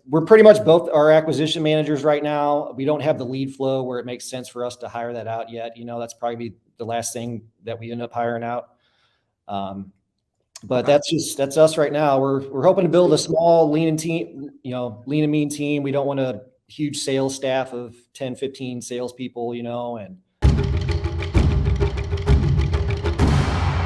we're pretty much both our acquisition managers right now. We don't have the lead flow where it makes sense for us to hire that out yet. That's probably the last thing that we end up hiring out. But that's us right now. We're hoping to build a small, lean and mean team. We don't want a huge sales staff of 10, 15 salespeople, and.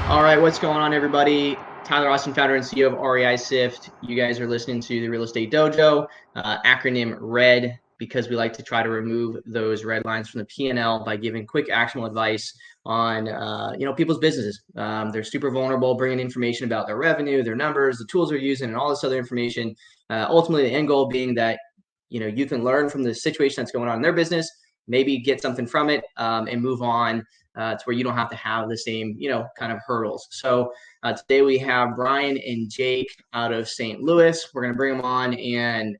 All right, what's going on, everybody? Tyler Austin, founder and CEO of REISift. You guys are listening to the Real Estate Dojo, acronym R.E.D, because we like to try to remove those red lines from the P&L by giving quick, actionable advice on, people's businesses. They're super vulnerable, bringing information about their revenue, their numbers, the tools they're using, and all this other information. Ultimately, the end goal being that, you can learn from the situation that's going on in their business, maybe get something from it, and move on. To where you don't have to have the same, kind of hurdles. So today we have Brian and Jake out of St. Louis. We're going to bring them on and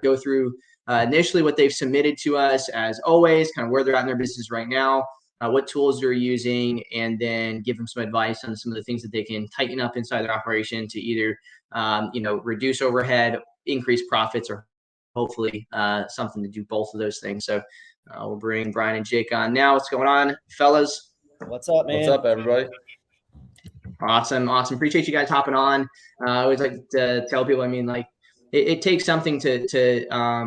go through initially what they've submitted to us, as always, kind of where they're at in their business right now, what tools they're using, and then give them some advice on some of the things that they can tighten up inside their operation to either, reduce overhead, increase profits, or hopefully something to do both of those things. So we'll bring Brian and Jake on now. What's going on, fellas? What's up, man? What's up, everybody? Awesome. Appreciate you guys hopping on. I always like to tell people, it takes something to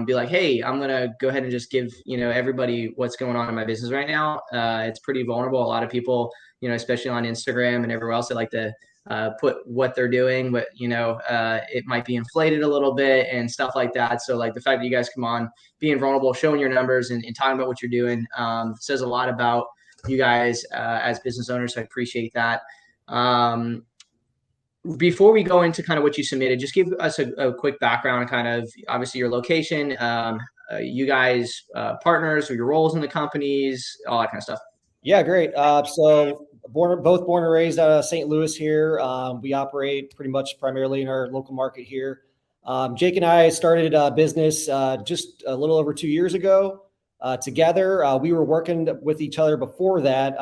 be like, hey, I'm going to go ahead and just give, everybody what's going on in my business right now. It's pretty vulnerable. A lot of people, especially on Instagram and everywhere else, they like to put what they're doing, but it might be inflated a little bit and stuff like that. So like the fact that you guys come on, being vulnerable, showing your numbers and talking about what you're doing says a lot about you guys as business owners. So I appreciate that. Before we go into kind of what you submitted, just give us a quick background on kind of obviously your location, you guys partners or your roles in the companies, all that kind of stuff. Yeah, great. So both born and raised out of St. Louis here. We operate pretty much primarily in our local market here. Jake and I started a business just a little over 2 years ago together. We were working with each other before that.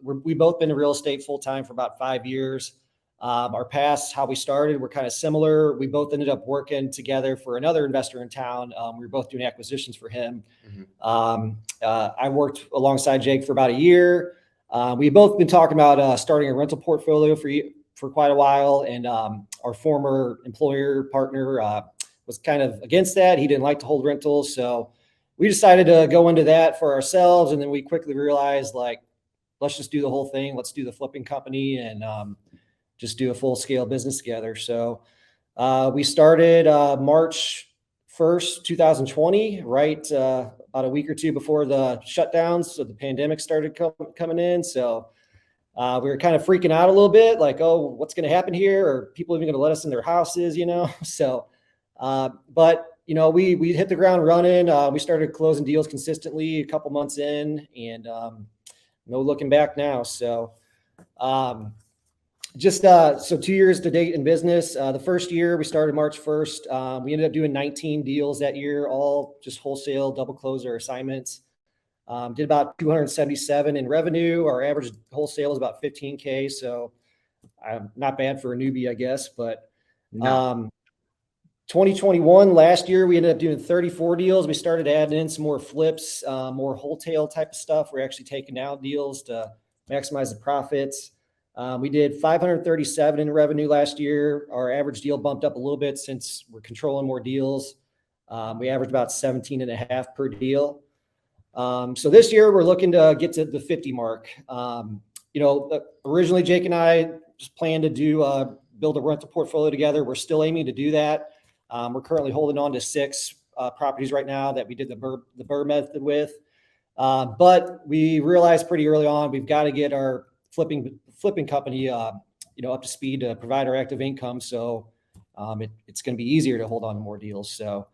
We've both been in real estate full time for about 5 years. Our paths, how we started, were kind of similar. We both ended up working together for another investor in town. We were both doing acquisitions for him. Mm-hmm. I worked alongside Jake for about a year. We've both been talking about starting a rental portfolio for quite a while. And our former employer partner was kind of against that. He didn't like to hold rentals. So we decided to go into that for ourselves. And then we quickly realized, let's just do the whole thing. Let's do the flipping company and just do a full scale business together. So we started March 1st, 2020, right about a week or two before the shutdowns. So the pandemic started coming in. So we were kind of freaking out a little bit, like, oh, what's going to happen here? Are people even going to let us in their houses, So, but, we hit the ground running. We started closing deals consistently a couple months in and no looking back now. So, so 2 years to date in business. The first year we started March 1st. We ended up doing 19 deals that year, all just wholesale double closer assignments. Did about 277 in revenue. Our average wholesale is about 15K. So not bad for a newbie, I guess. But 2021, last year, we ended up doing 34 deals. We started adding in some more flips, more wholesale type of stuff. We're actually taking down deals to maximize the profits. We did 537 in revenue last year. Our average deal bumped up a little bit since we're controlling more deals. We averaged about 17 and a half per deal. So this year we're looking to get to the 50 mark. Originally Jake and I just planned to build a rental portfolio together. We're still aiming to do that. We're currently holding on to 6 properties right now that we did the BRRRR method with. But we realized pretty early on, we've got to get our flipping company, up to speed to provide our active income. So it's going to be easier to hold on to more deals. So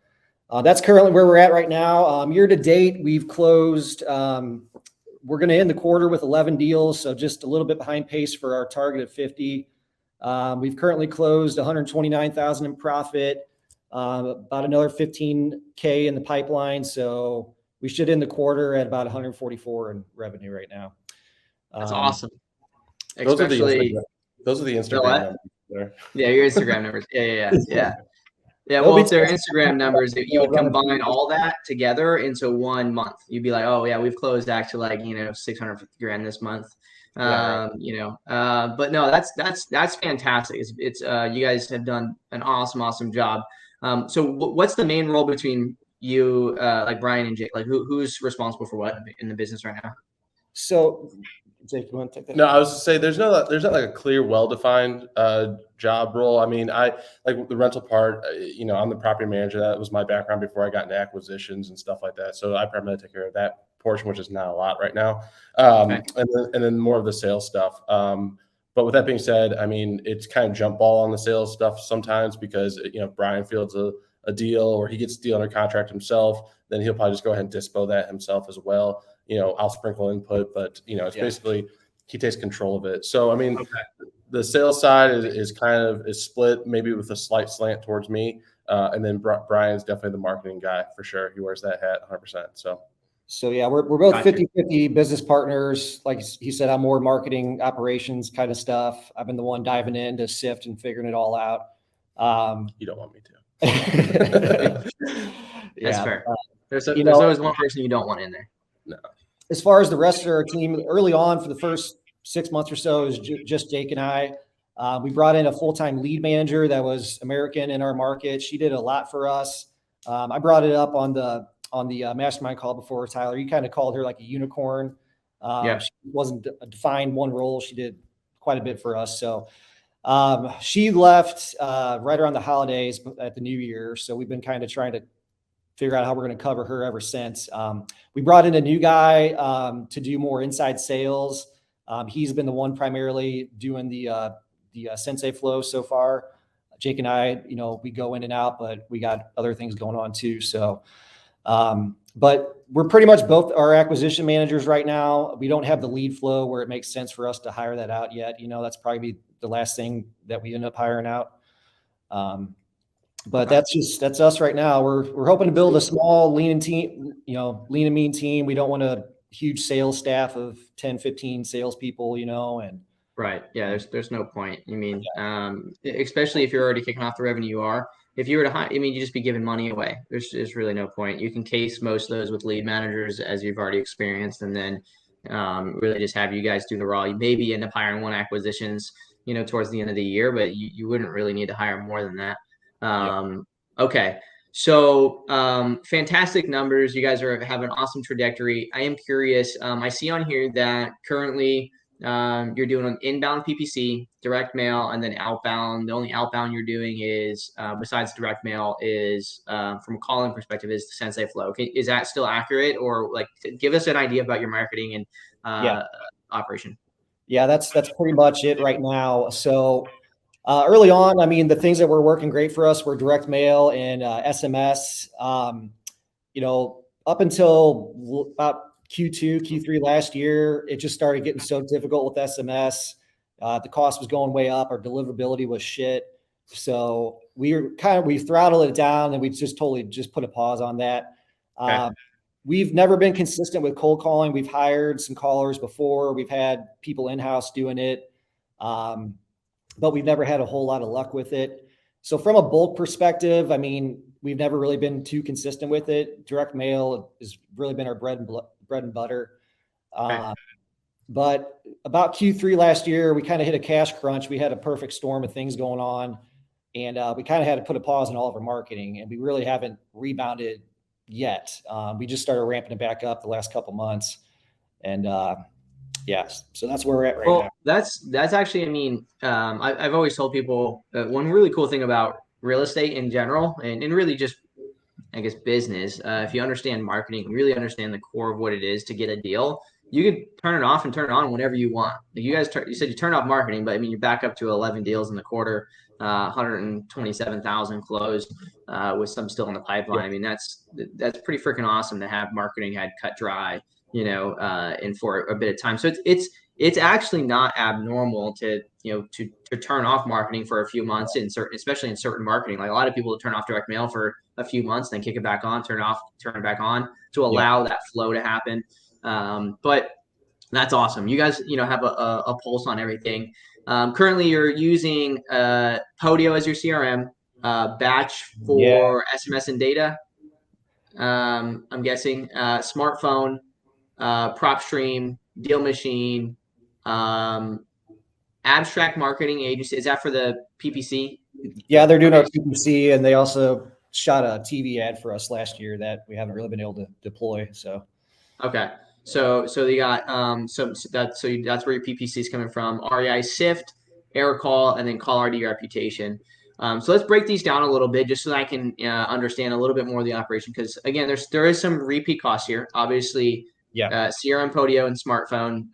that's currently where we're at right now. Year to date, we've closed. We're going to end the quarter with 11 deals. So just a little bit behind pace for our target of 50. We've currently closed 129,000 in profit, about another 15K in the pipeline. So we should end the quarter at about 144 in revenue right now. That's awesome. Those are the Instagram numbers there. Yeah, your Instagram numbers. Yeah. Yeah, It'll well, be if their Instagram numbers, if you would running combine through. all that together into 1 month, you'd be like, oh yeah, we've closed actually like 650 grand this month. Yeah, right. But no, that's fantastic. It's you guys have done an awesome job. So what's the main role between you, like Brian and Jake? Like who's responsible for what in the business right now? So, Jake, you want to take that? No, I was to say there's not like a clear, well-defined job role. I mean, I like the rental part. I'm the property manager. That was my background before I got into acquisitions and stuff like that. So I primarily take care of that portion, which is not a lot right now, Okay. and then more of the sales stuff. But with that being said, I mean, it's kind of jump ball on the sales stuff sometimes because Brian fields a deal or he gets a deal under contract himself, then he'll probably just go ahead and dispo that himself as well. I'll sprinkle input, but it's basically he takes control of it. So I mean, the sales side is split, maybe with a slight slant towards me, and then Brian's definitely the marketing guy for sure. He wears that hat 100%. So yeah, we're both Gotcha. 50-50 business partners. Like he said, I'm more marketing operations kind of stuff. I've been the one diving in to sift and figuring it all out. You don't want me to. That's Yeah, fair. There's always one person you don't want in there. No. As far as the rest of our team, early on for the first 6 months or so, it was just Jake and I. We brought in a full-time lead manager that was American in our market. She did a lot for us. I brought it up on the mastermind call before, Tyler. You kind of called her like a unicorn. Yeah. She wasn't defined one role. She did quite a bit for us. So she left right around the holidays at the new year. So we've been kind of trying to figure out how we're going to cover her ever since. We brought in a new guy to do more inside sales. He's been the one primarily doing the Sensei flow so far. Jake and I, we go in and out, but we got other things going on too. So, but we're pretty much both our acquisition managers right now. We don't have the lead flow where it makes sense for us to hire that out yet. That's probably the last thing that we end up hiring out. But that's us right now. We're hoping to build a small lean and mean team. We don't want a huge sales staff of 10, 15 salespeople, and Right. Yeah. There's no point. I mean, especially if you're already kicking off the revenue you are. If you were to hire, I mean, you just be giving money away. There's really no point. You can case most of those with lead managers as you've already experienced, and then really just have you guys do the raw. You maybe end up hiring one acquisitions, towards the end of the year, but you wouldn't really need to hire more than that. Okay. So fantastic numbers. You guys have an awesome trajectory. I am curious. I see on here that currently you're doing an inbound PPC, direct mail, and then outbound. The only outbound you're doing is, besides direct mail, is from a calling perspective, is the Sensei flow. Okay, is that still accurate, or like give us an idea about your marketing and operation? Yeah, that's pretty much it right now. So early on, I mean, the things that were working great for us were direct mail and SMS. Up until about Q2, Q3 last year, it just started getting so difficult with SMS. The cost was going way up. Our deliverability was shit. So we throttled it down, and we just totally put a pause on that. Okay. We've never been consistent with cold calling. We've hired some callers before. We've had people in-house doing it. But we've never had a whole lot of luck with it. So from a bulk perspective, I mean, we've never really been too consistent with it. Direct mail has really been our bread and butter. Okay. But about Q3 last year, we kind of hit a cash crunch. We had a perfect storm of things going on, and we kind of had to put a pause on all of our marketing, and we really haven't rebounded yet. We just started ramping it back up the last couple months, and so that's where we're at right now. That's actually, I mean, I've always told people one really cool thing about real estate in general, and really just, I guess, business. If you understand marketing, really understand the core of what it is to get a deal, you could turn it off and turn it on whenever you want. Like you said you turned off marketing, but I mean, you're back up to 11 deals in the quarter, 127,000 closed, with some still in the pipeline. Yeah. I mean, that's pretty freaking awesome to have marketing had cut dry, and for a bit of time. So it's actually not abnormal to turn off marketing for a few months especially in certain marketing. Like a lot of people turn off direct mail for a few months, then kick it back on, turn it back on to allow that flow to happen. But that's awesome. You guys, have a pulse on everything. Currently you're using Podio as your CRM. batch for SMS and data. I'm guessing smartphone, prop stream, deal machine, abstract marketing agency. Is that for the PPC? Yeah, they're doing our PPC, and they also shot a TV ad for us last year that we haven't really been able to deploy. So okay, so they got that's where your PPC is coming from. REISift, error call, and then call R.E.D reputation. So let's break these down a little bit just so that I can understand a little bit more of the operation, because again, there is some repeat costs here. Obviously, CRM, Podio, and smartphone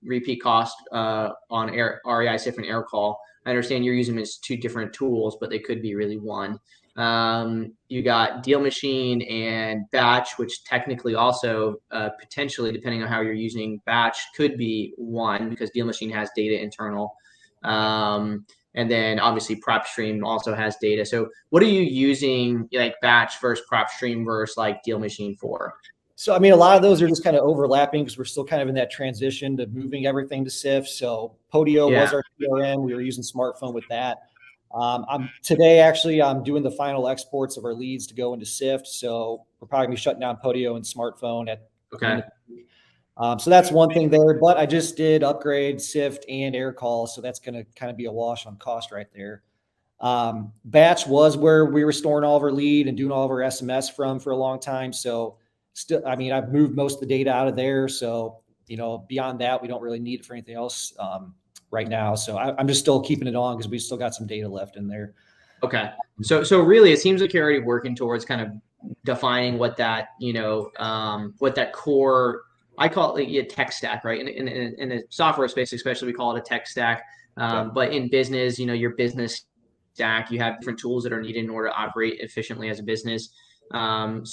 repeat cost on REISift and error call. I understand you're using them as two different tools, but they could be really one. You got deal machine and batch, which technically also potentially, depending on how you're using batch, could be one, because deal machine has data internal. And then obviously prop stream also has data. So what are you using like batch versus prop stream versus like deal machine for? So, I mean, a lot of those are just kind of overlapping because we're still kind of in that transition to moving everything to SIFT. So Podio was our CRM. We were using smartphone with that. Today, actually, I'm doing the final exports of our leads to go into SIFT. So we're probably gonna be shutting down Podio and smartphone at so that's one thing there. But I just did upgrade SIFT and air call, so that's gonna kind of be a wash on cost right there. Batch was where we were storing all of our lead and doing all of our SMS from for a long time. So still, I mean, I've moved most of the data out of there. So, you know, beyond that, we don't really need it for anything else right now. So I'm just still keeping it on because we still got some data left in there. Okay. So really, it seems like you're already working towards kind of defining what that, you know, what that core, I call it a tech stack, right? In the software space, especially, we call it a tech stack. But in business, you know, your business stack, you have different tools that are needed in order to operate efficiently as a business. You know,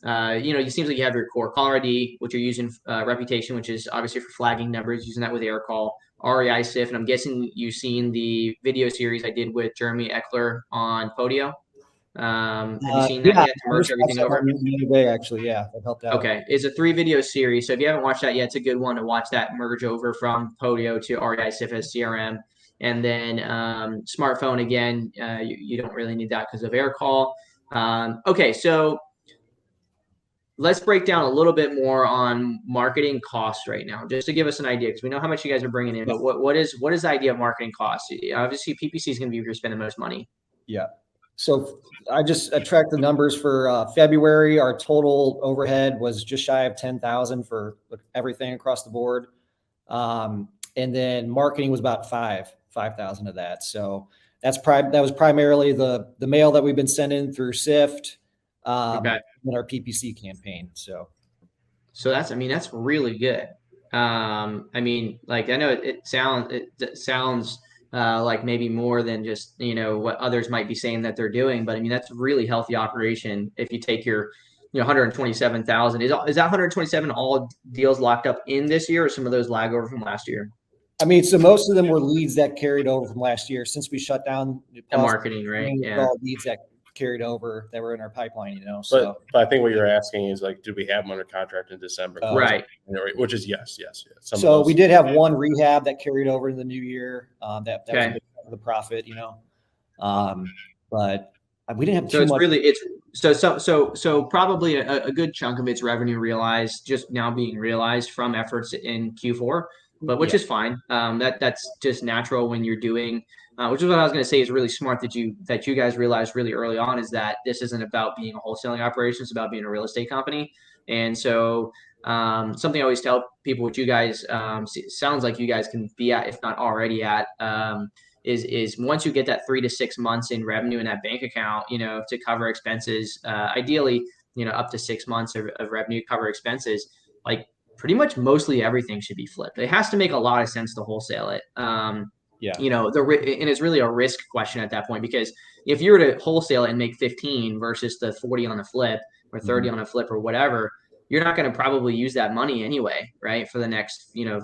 it seems like you have your core call R.E.D, which you're using reputation, which is obviously for flagging numbers, using that with air call. REISift, and I'm guessing you've seen the video series I did with Jeremy Eckler on Podio. Have you seen that yet? To merge everything over. Actually, yeah, that helped out. Okay, it's a 3-video series, so if you haven't watched that yet, it's a good one to watch that merge over from Podio to REISift as CRM. And then smartphone, again, you don't really need that because of air call. Okay, so let's break down a little bit more on marketing costs right now, just to give us an idea, because we know how much you guys are bringing in. But what is the idea of marketing costs? Obviously, PPC is going to be where you're spending the most money. Yeah. So I just tracked the numbers for February. Our total overhead was just shy of 10,000 for everything across the board, and then marketing was about 5,000 of that. So that was primarily the mail that we've been sending through SIFT. In our PPC campaign. So that's, I mean, that's really good. I mean, like, I know it sounds like maybe more than just, you know, what others might be saying that they're doing, but I mean, that's a really healthy operation. If you take your, you know, 127,000, is that 127 all deals locked up in this year, or some of those lag over from last year? I mean, so most of them were leads that carried over from last year since we shut down the marketing, right? Yeah. All leads that carried over that were in our pipeline, you know. So, but I think what you're asking is, like, did we have them under contract in December? Right. Which is yes. So we did have one rehab that carried over in the new year. That was a big part of the profit, you know. But we didn't have too much. So probably a good chunk of it's revenue realized, just now being realized from efforts in Q4, but which is fine. That's just natural when you're doing. Which is what I was going to say is really smart that you guys realized really early on, is that this isn't about being a wholesaling operation. It's about being a real estate company. And so something I always tell people, which you guys sounds like you guys can be at, if not already at, is once you get that 3 to 6 months in revenue in that bank account, you know, to cover expenses, ideally, you know, up to 6 months of revenue cover expenses, like pretty much mostly everything should be flipped. It has to make a lot of sense to wholesale it. You know, and it's really a risk question at that point, because if you were to wholesale it and make 15 versus the 40 on a flip or 30 on a flip or whatever, you're not going to probably use that money anyway, right? For the next, you know,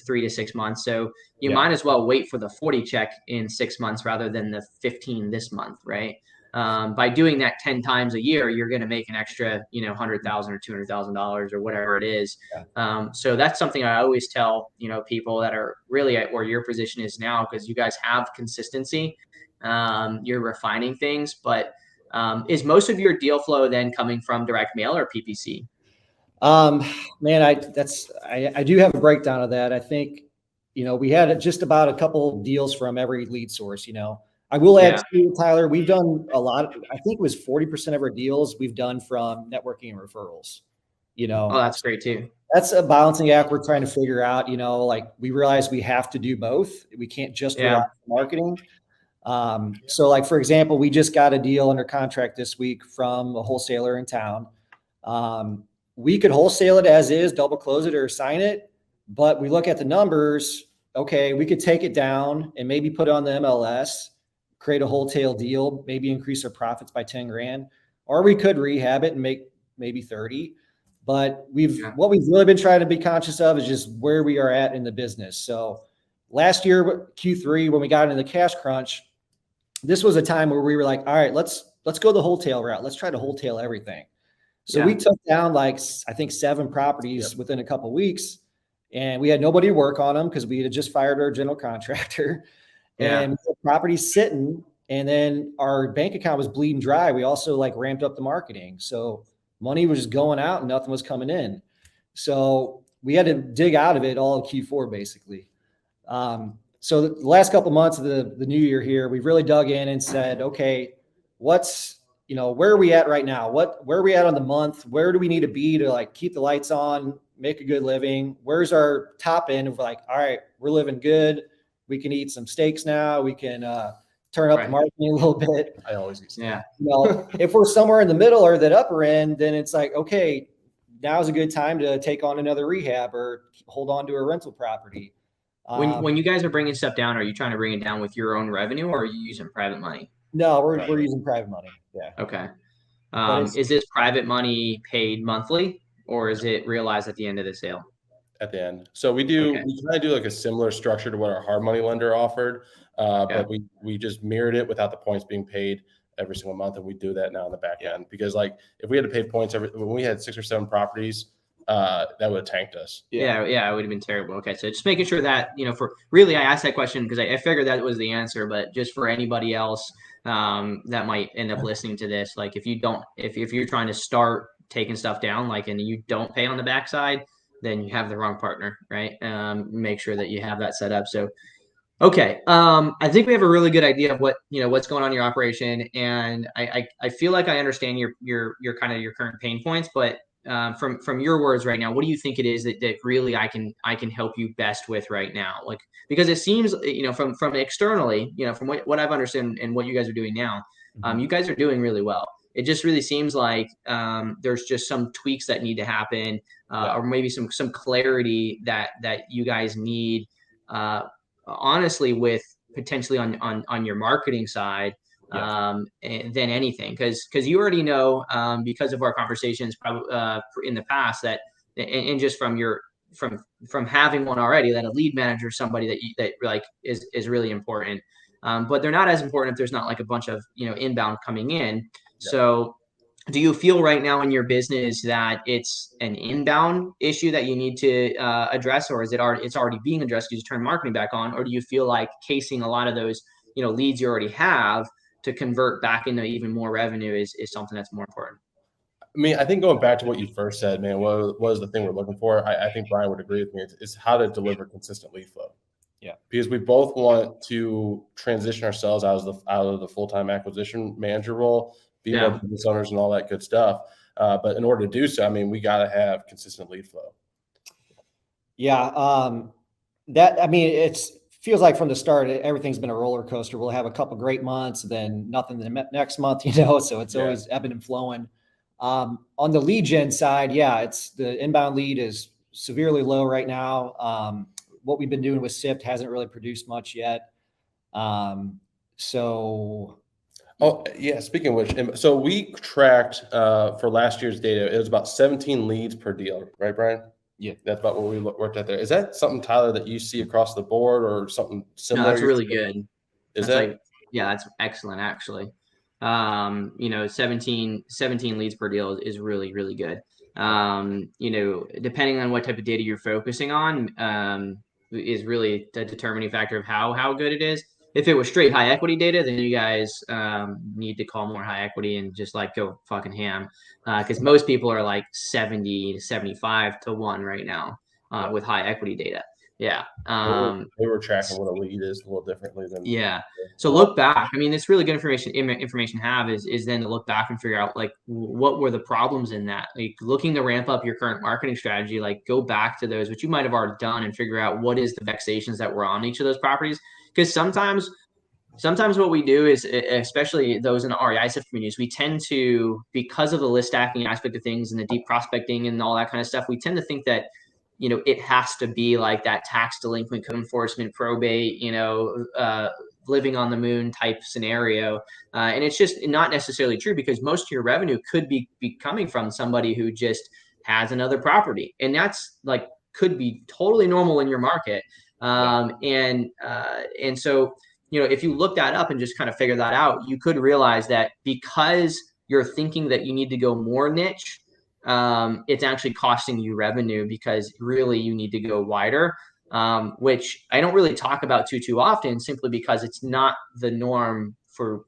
3 to 6 months. So you might as well wait for the 40 check in 6 months rather than the 15 this month, right? By doing that 10 times a year, you're going to make an extra, you know, $100,000 or $200,000 or whatever it is. So that's something I always tell, you know, people that are really at where your position is now, because you guys have consistency. you're refining things, but is most of your deal flow then coming from direct mail or PPC? Man, I do have a breakdown of that. I think, we had just about a couple deals from every lead source. I will add to, Tyler, we've done a lot. I think it was 40% of our deals we've done from networking and referrals. Oh, that's great too. That's a balancing act we're trying to figure out. Like we realize we have to do both. We can't just rely on marketing. So like, for example, we just got a deal under contract this week from a wholesaler in town. We could wholesale it as is, double close it or sign it, but we look at the numbers. Okay, we could take it down and maybe put it on the MLS, create a wholesale deal, maybe increase our profits by 10 grand, or we could rehab it and make maybe 30. But what we've really been trying to be conscious of is just where we are at in the business. So last year, Q3, when we got into the cash crunch, this was a time where we were like, all right, let's go the wholesale route. Let's try to wholesale everything. So we took down I think 7 properties within a couple of weeks, and we had nobody to work on them because we had just fired our general contractor, and the properties sitting, and then our bank account was bleeding dry. We also ramped up the marketing. So money was just going out and nothing was coming in. So we had to dig out of it all in Q4 basically. So the last couple of months of the new year here, we've really dug in and said, okay, where are we at right now? Where are we at on the month? Where do we need to be to keep the lights on, make a good living? Where's our top end of all right, we're living good. We can eat some steaks now. We can turn up the marketing a little bit. I always eat steak. Yeah. If we're somewhere in the middle or that upper end, then it's like, okay, now's a good time to take on another rehab or hold on to a rental property. When you guys are bringing stuff down, are you trying to bring it down with your own revenue, or are you using private money? No, we're using private money. Yeah. Okay. Is this private money paid monthly, or is it realized at the end of the sale? At the end. So we try to do a similar structure to what our hard money lender offered, but we just mirrored it without the points being paid every single month, and we do that now in the back end because if we had to pay points when we had 6 or 7 properties, that would have tanked us. Yeah, it would have been terrible. Okay, so just making sure that I asked that question because I figured that was the answer, but just for anybody else that might end up listening to this, if you're trying to start taking stuff down, and you don't pay on the backside, then you have the wrong partner, right? Make sure that you have that set up. So, okay. I think we have a really good idea of what's going on in your operation. And I feel like I understand your kind of your current pain points, but from your words right now, what do you think it is that really I can help you best with right now? Because it seems, from externally, from what I've understood and what you guys are doing now, you guys are doing really well. It just really seems like there's just some tweaks that need to happen, or maybe some clarity that you guys need, honestly, with potentially on your marketing side, than anything, because you already know, because of our conversations probably in the past, that and just from having one already, that a lead manager is somebody that is really important. But they're not as important if there's not a bunch of inbound coming in. So do you feel right now in your business that it's an inbound issue that you need to address, or is it's already being addressed because you turn marketing back on? Or do you feel like casing a lot of those leads you already have to convert back into even more revenue is something that's more important? I mean, I think going back to what you first said, man, what was the thing we're looking for? I think Brian would agree with me. It's how to deliver consistent lead flow. Yeah, because we both want to transition ourselves out of the full-time acquisition manager role, be more business owners and all that good stuff. But in order to do so, I mean, we got to have consistent lead flow. Yeah, it feels like from the start, everything's been a roller coaster. We'll have a couple great months, then nothing the next month, so it's always ebbing and flowing. On the lead gen side, it's the inbound lead is severely low right now. What we've been doing with SIFT hasn't really produced much yet. Speaking of which, so we tracked for last year's data, it was about 17 leads per deal, right, Brian? Yeah, that's about what we worked at there. Is that something, Tyler, that you see across the board or something similar? No, that's really good. That's excellent, actually. 17 leads per deal is really, really good. Depending on what type of data you're focusing on, is really the determining factor of how good it is. If it was straight high equity data, then you guys need to call more high equity and just like go fucking ham. Because most people are like 70 to 75 to 1 right now with high equity data. Yeah. They were tracking what a lead is a little differently than. Yeah. So look back. I mean, it's really good information to have is then to look back and figure out like what were the problems in that. Like looking to ramp up your current marketing strategy, like go back to those, which you might have already done, and figure out what is the vexations that were on each of those properties. Because sometimes what we do is, especially those in the REISift communities, we tend to, because of the list stacking aspect of things and the deep prospecting and all that kind of stuff, we tend to think that, it has to be like that tax delinquent code enforcement probate, living on the moon type scenario. And it's just not necessarily true, because most of your revenue could be coming from somebody who just has another property. And that's like, could be totally normal in your market. And so, if you look that up and just kind of figure that out, you could realize that because you're thinking that you need to go more niche, it's actually costing you revenue, because really you need to go wider, which I don't really talk about too often, simply because it's not the norm for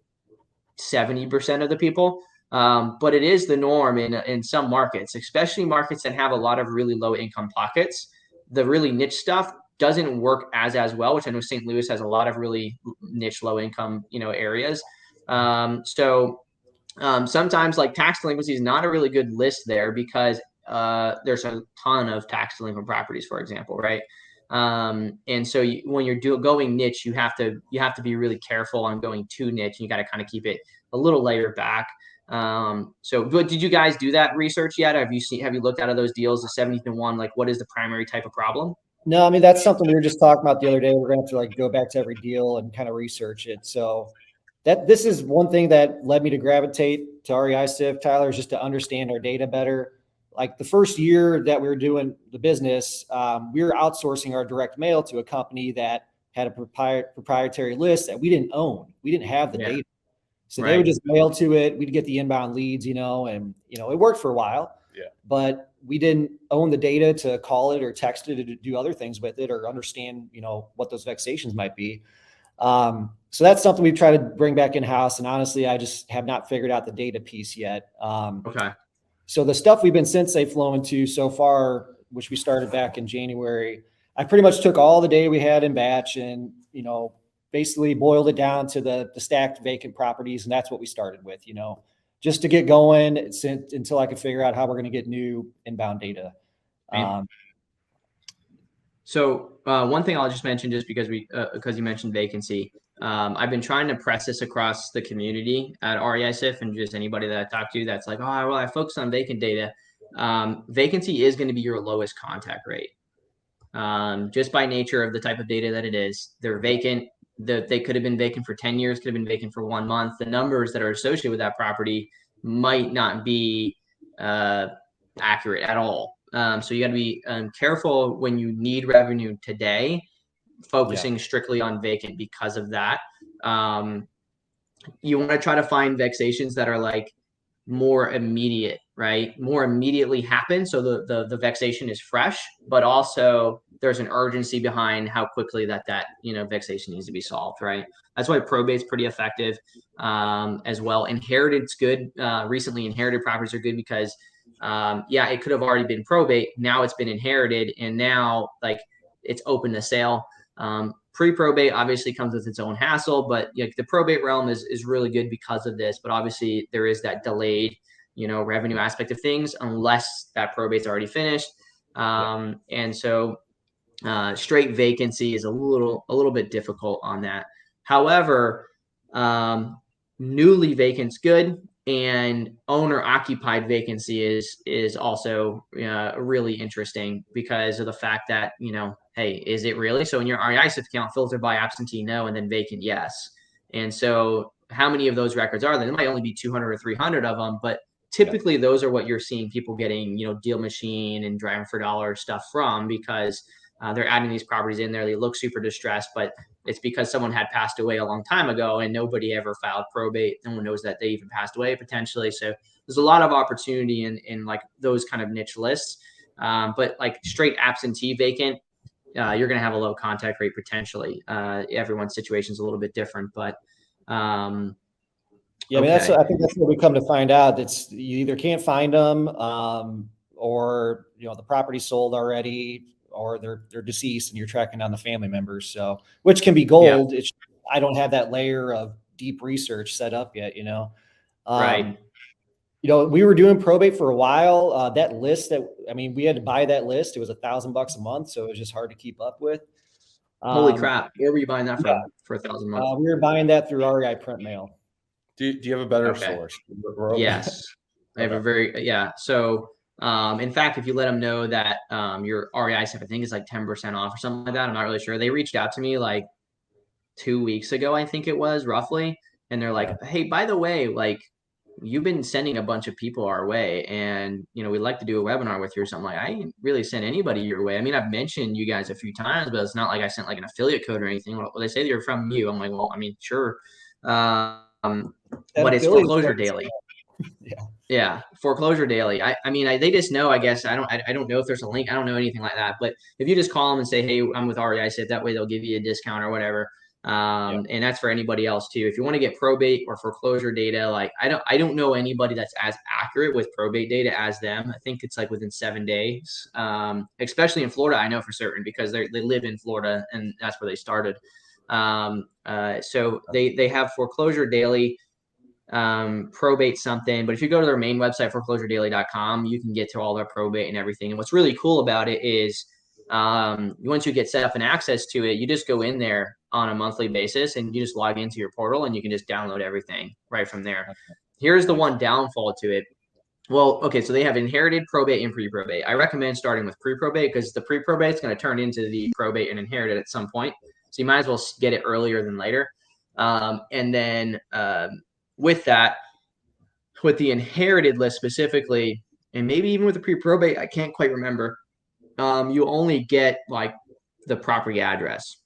70% of the people. But it is the norm in some markets, especially markets that have a lot of really low income pockets. The really niche stuff doesn't work as well, which I know St. Louis has a lot of really niche low income, areas. Sometimes like tax delinquency is not a really good list there, because there's a ton of tax delinquent properties, for example, right? And so when you're going niche, you have to be really careful on going too niche. You got to kind of keep it a little layer back. But did you guys do that research yet? Have you looked at those deals, the 70 to 1, like what is the primary type of problem? No, I mean, that's something we were just talking about the other day. We're going to have to like go back to every deal and kind of research it. So this is one thing that led me to gravitate to REISift, Tyler, is just to understand our data better. Like the first year that we were doing the business, we were outsourcing our direct mail to a company that had a proprietary list that we didn't own. We didn't have the data. So they would just mail to it. We'd get the inbound leads, and, it worked for a while. Yeah. But we didn't own the data to call it or text it or to do other things with it or understand, what those vexations might be. So that's something we've tried to bring back in-house. And honestly, I just have not figured out the data piece yet. Okay. So the stuff we've been Sensei flowing to so far, which we started back in January, I pretty much took all the data we had in batch and, basically boiled it down to the stacked vacant properties. And that's what we started with, just to get going until I could figure out how we're going to get new inbound data. So one thing I'll just mention, just because you mentioned vacancy, I've been trying to press this across the community at REISift, and just anybody that I talk to that's like, oh, well, I focus on vacant data. Vacancy is going to be your lowest contact rate. Just by nature of the type of data that it is. They're vacant. They could have been vacant for 10 years, could have been vacant for 1 month. The numbers that are associated with that property might not be accurate at all. So you got to be careful when you need revenue today, focusing strictly on vacant because of that. You want to try to find vexations that are like more immediate, right? More immediately happen. So the vexation is fresh, but also there's an urgency behind how quickly that vexation needs to be solved, right? That's why probate's pretty effective as well. Inherited's good. Recently inherited properties are good because it could have already been probate. Now it's been inherited, and now like it's open to sale. Pre-probate obviously comes with its own hassle, but the probate realm is really good because of this. But obviously there is that delayed, revenue aspect of things unless that probate's already finished. And so straight vacancy is a little bit difficult on that. However, newly vacant's good, and owner occupied vacancy is also really interesting because of the fact that hey, is it really? So in your REISift account, filter by absentee no, and then vacant yes. And so how many of those records are there? There might only be 200 or 300 of them, but typically those are what you're seeing people getting Deal Machine and Driving for Dollar stuff from, because they're adding these properties in there. They look super distressed, but it's because someone had passed away a long time ago and nobody ever filed probate. No one knows that they even passed away potentially. So there's a lot of opportunity in like those kind of niche lists. But like straight absentee vacant, you're going to have a low contact rate potentially. Everyone's situation is a little bit different, but yeah, I mean, I think that's what we come to find out. It's you either can't find them, or the property's sold already, or they're deceased, and you're tracking down the family members. So, which can be gold. It's I don't have that layer of deep research set up yet. Right. We were doing probate for a while. That list we had to buy that list. It was $1,000 a month, so it was just hard to keep up with. Holy crap! Where were you buying that from for $1,000 a month? We were buying that through REI print mail. Do you have a better source? Yes, I have a very So, in fact, if you let them know that your REISift, I think is like 10% off or something like that. I'm not really sure. They reached out to me like 2 weeks ago, I think it was roughly, and they're like, "Hey, by the way, like you've been sending a bunch of people our way, and we'd like to do a webinar with you or something." Like, I ain't really sent anybody your way. I mean, I've mentioned you guys a few times, but it's not like I sent like an affiliate code or anything. Well, they say they're from you. I'm like, well, I mean, sure. But it's Foreclosure Daily. Yeah, Foreclosure Daily. I mean, they just know. I guess I don't know if there's a link. I don't know anything like that. But if you just call them and say, "Hey, I'm with REI," said that way they'll give you a discount or whatever. And that's for anybody else too. If you want to get probate or foreclosure data, like I don't know anybody that's as accurate with probate data as them. I think it's like within 7 days. Especially in Florida, I know for certain because they live in Florida and that's where they started. So they have Foreclosure Daily, probate something, but if you go to their main website, foreclosuredaily.com, you can get to all their probate and everything. And what's really cool about it is once you get set up and access to it, you just go in there on a monthly basis and you just log into your portal and you can just download everything right from there. Here's the one downfall to it. Well, okay, so they have inherited, probate, and pre-probate. I recommend starting with pre-probate because the pre-probate is going to turn into the probate and inherited at some point. So you might as well get it earlier than later. And then with that, with the inherited list specifically, and maybe even with the pre-probate, I can't quite remember, you only get like the property address,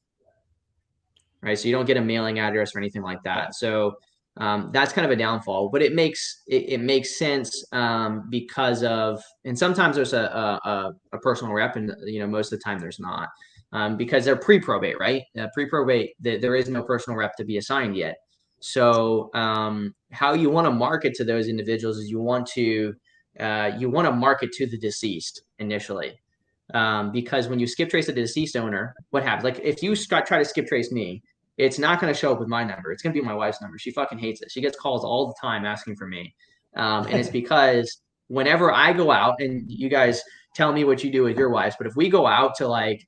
right? So you don't get a mailing address or anything like that. So that's kind of a downfall, but it makes sense because of, and sometimes there's a personal rep, and most of the time there's not, because they're pre-probate, right? Pre-probate, there is no personal rep to be assigned yet. So how you want to market to those individuals is you want to market to the deceased initially, because when you skip trace the deceased owner, what happens? Like if you try to skip trace me, it's not going to show up with my number. It's going to be my wife's number. She fucking hates it. She gets calls all the time asking for me, and it's because whenever I go out, and you guys tell me what you do with your wives, but if we go out to like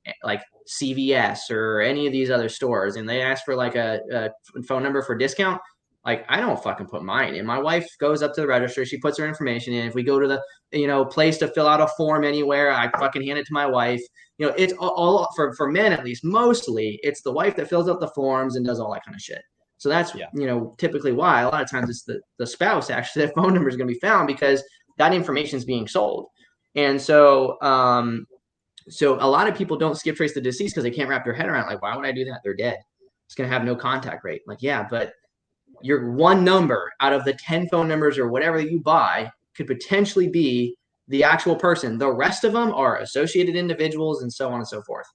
CVS or any of these other stores and they ask for like a phone number for discount, like I don't fucking put mine in. My wife goes up to the register, she puts her information in. If we go to the place to fill out a form anywhere, I fucking hand it to my wife. It's all for men, at least mostly it's the wife that fills out the forms and does all that kind of shit. So that's typically why a lot of times it's the spouse, actually, that phone number is going to be found because that information is being sold. And so so a lot of people don't skip trace the deceased because they can't wrap their head around, like, why would I do that? They're dead. It's going to have no contact rate. Like, yeah, but your one number out of the 10 phone numbers or whatever that you buy could potentially be the actual person. The rest of them are associated individuals and so on and so forth,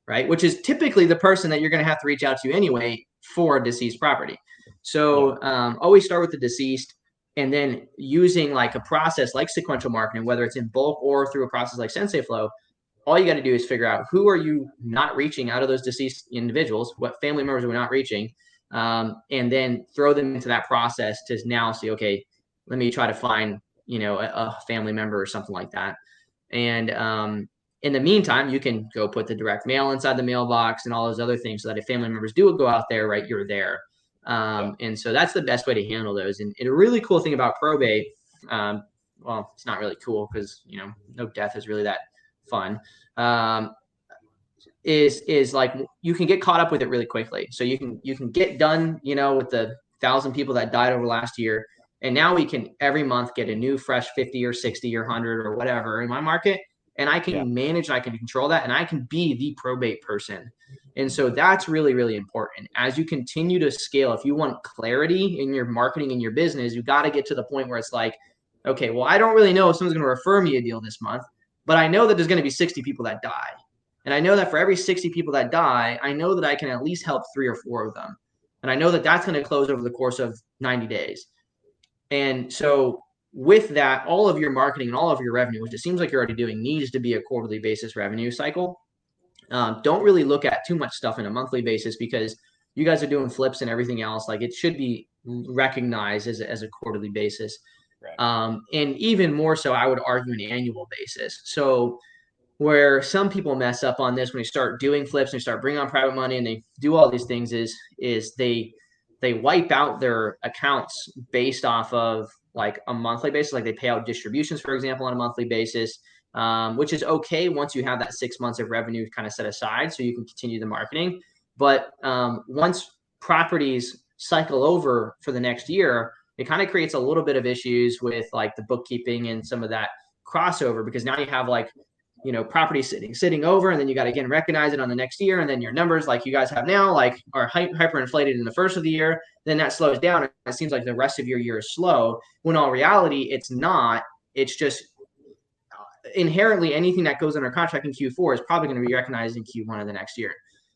right? Which is typically the person that you're going to have to reach out to anyway for a deceased property. So always start with the deceased, and then using like a process like sequential marketing, whether it's in bulk or through a process like Sensei Flow, all you got to do is figure out who are you not reaching out of those deceased individuals, what family members are we not reaching, and then throw them into that process to now see, okay, let me try to find, a family member or something like that. And in the meantime, you can go put the direct mail inside the mailbox and all those other things so that if family members do go out there, right, you're there. And so that's the best way to handle those. And a really cool thing about probate, well, it's not really cool because, no death is really that fun, is like you can get caught up with it really quickly. So you can get done, with the 1,000 people that died over last year. And now we can every month get a new fresh 50 or 60 or 100 or whatever in my market. And I can manage, and I can control that, and I can be the probate person. And so that's really, really important. As you continue to scale, if you want clarity in your marketing and your business, you got to get to the point where it's like, okay, well, I don't really know if someone's going to refer me a deal this month, but I know that there's going to be 60 people that die. And I know that for every 60 people that die, I know that I can at least help 3 or 4 of them. And I know that that's going to close over the course of 90 days. And so with that, all of your marketing and all of your revenue, which it seems like you're already doing, needs to be a quarterly basis revenue cycle. Don't really look at too much stuff in a monthly basis, because you guys are doing flips and everything else. Like, it should be recognized as a quarterly basis. Right. And even more so, I would argue, an annual basis. So where some people mess up on this when they start doing flips and they start bringing on private money and they do all these things is they wipe out their accounts based off of like a monthly basis. Like, they pay out distributions, for example, on a monthly basis, which is okay once you have that 6 months of revenue kind of set aside so you can continue the marketing. But once properties cycle over for the next year, it kind of creates a little bit of issues with like the bookkeeping and some of that crossover, because now you have like, property sitting over, and then you got to again recognize it on the next year, and then your numbers like you guys have now like are hyperinflated in the first of the year. Then that slows down, and it seems like the rest of your year is slow, when all reality it's not. It's just inherently anything that goes under contract in Q4 is probably going to be recognized in Q1 of the next year.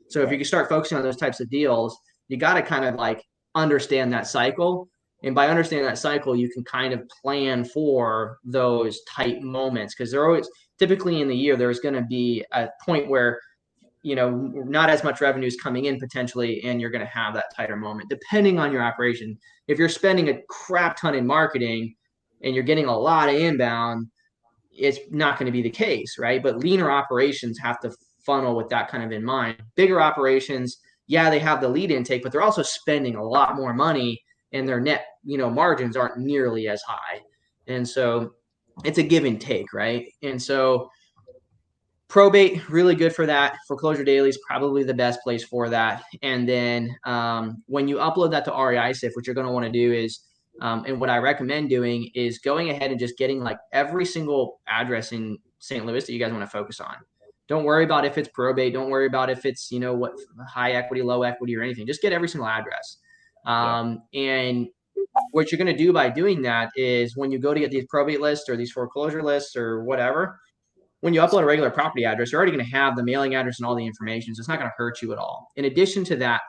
So if you can start focusing on those types of deals, you got to kind of like understand that cycle. And by understanding that cycle, you can kind of plan for those tight moments, because they're always typically in the year, there's going to be a point where, not as much revenue is coming in potentially, and you're going to have that tighter moment depending on your operation. If you're spending a crap ton in marketing and you're getting a lot of inbound, it's not going to be the case, right? But leaner operations have to funnel with that kind of in mind. Bigger operations, yeah, they have the lead intake, but they're also spending a lot more money, and their net, margins aren't nearly as high. And so it's a give and take, right? And so probate, really good for that. Foreclosure daily is probably the best place for that. And then when you upload that to REISift, what you're going to want to do is, and what I recommend doing is going ahead and just getting like every single address in St. Louis that you guys want to focus on. Don't worry about if it's probate. Don't worry about if it's, what high equity, low equity, or anything. Just get every single address. And what you're going to do by doing that is, when you go to get these probate lists or these foreclosure lists or whatever, when you upload a regular property address, you're already going to have the mailing address and all the information. So it's not going to hurt you at all. In addition to that,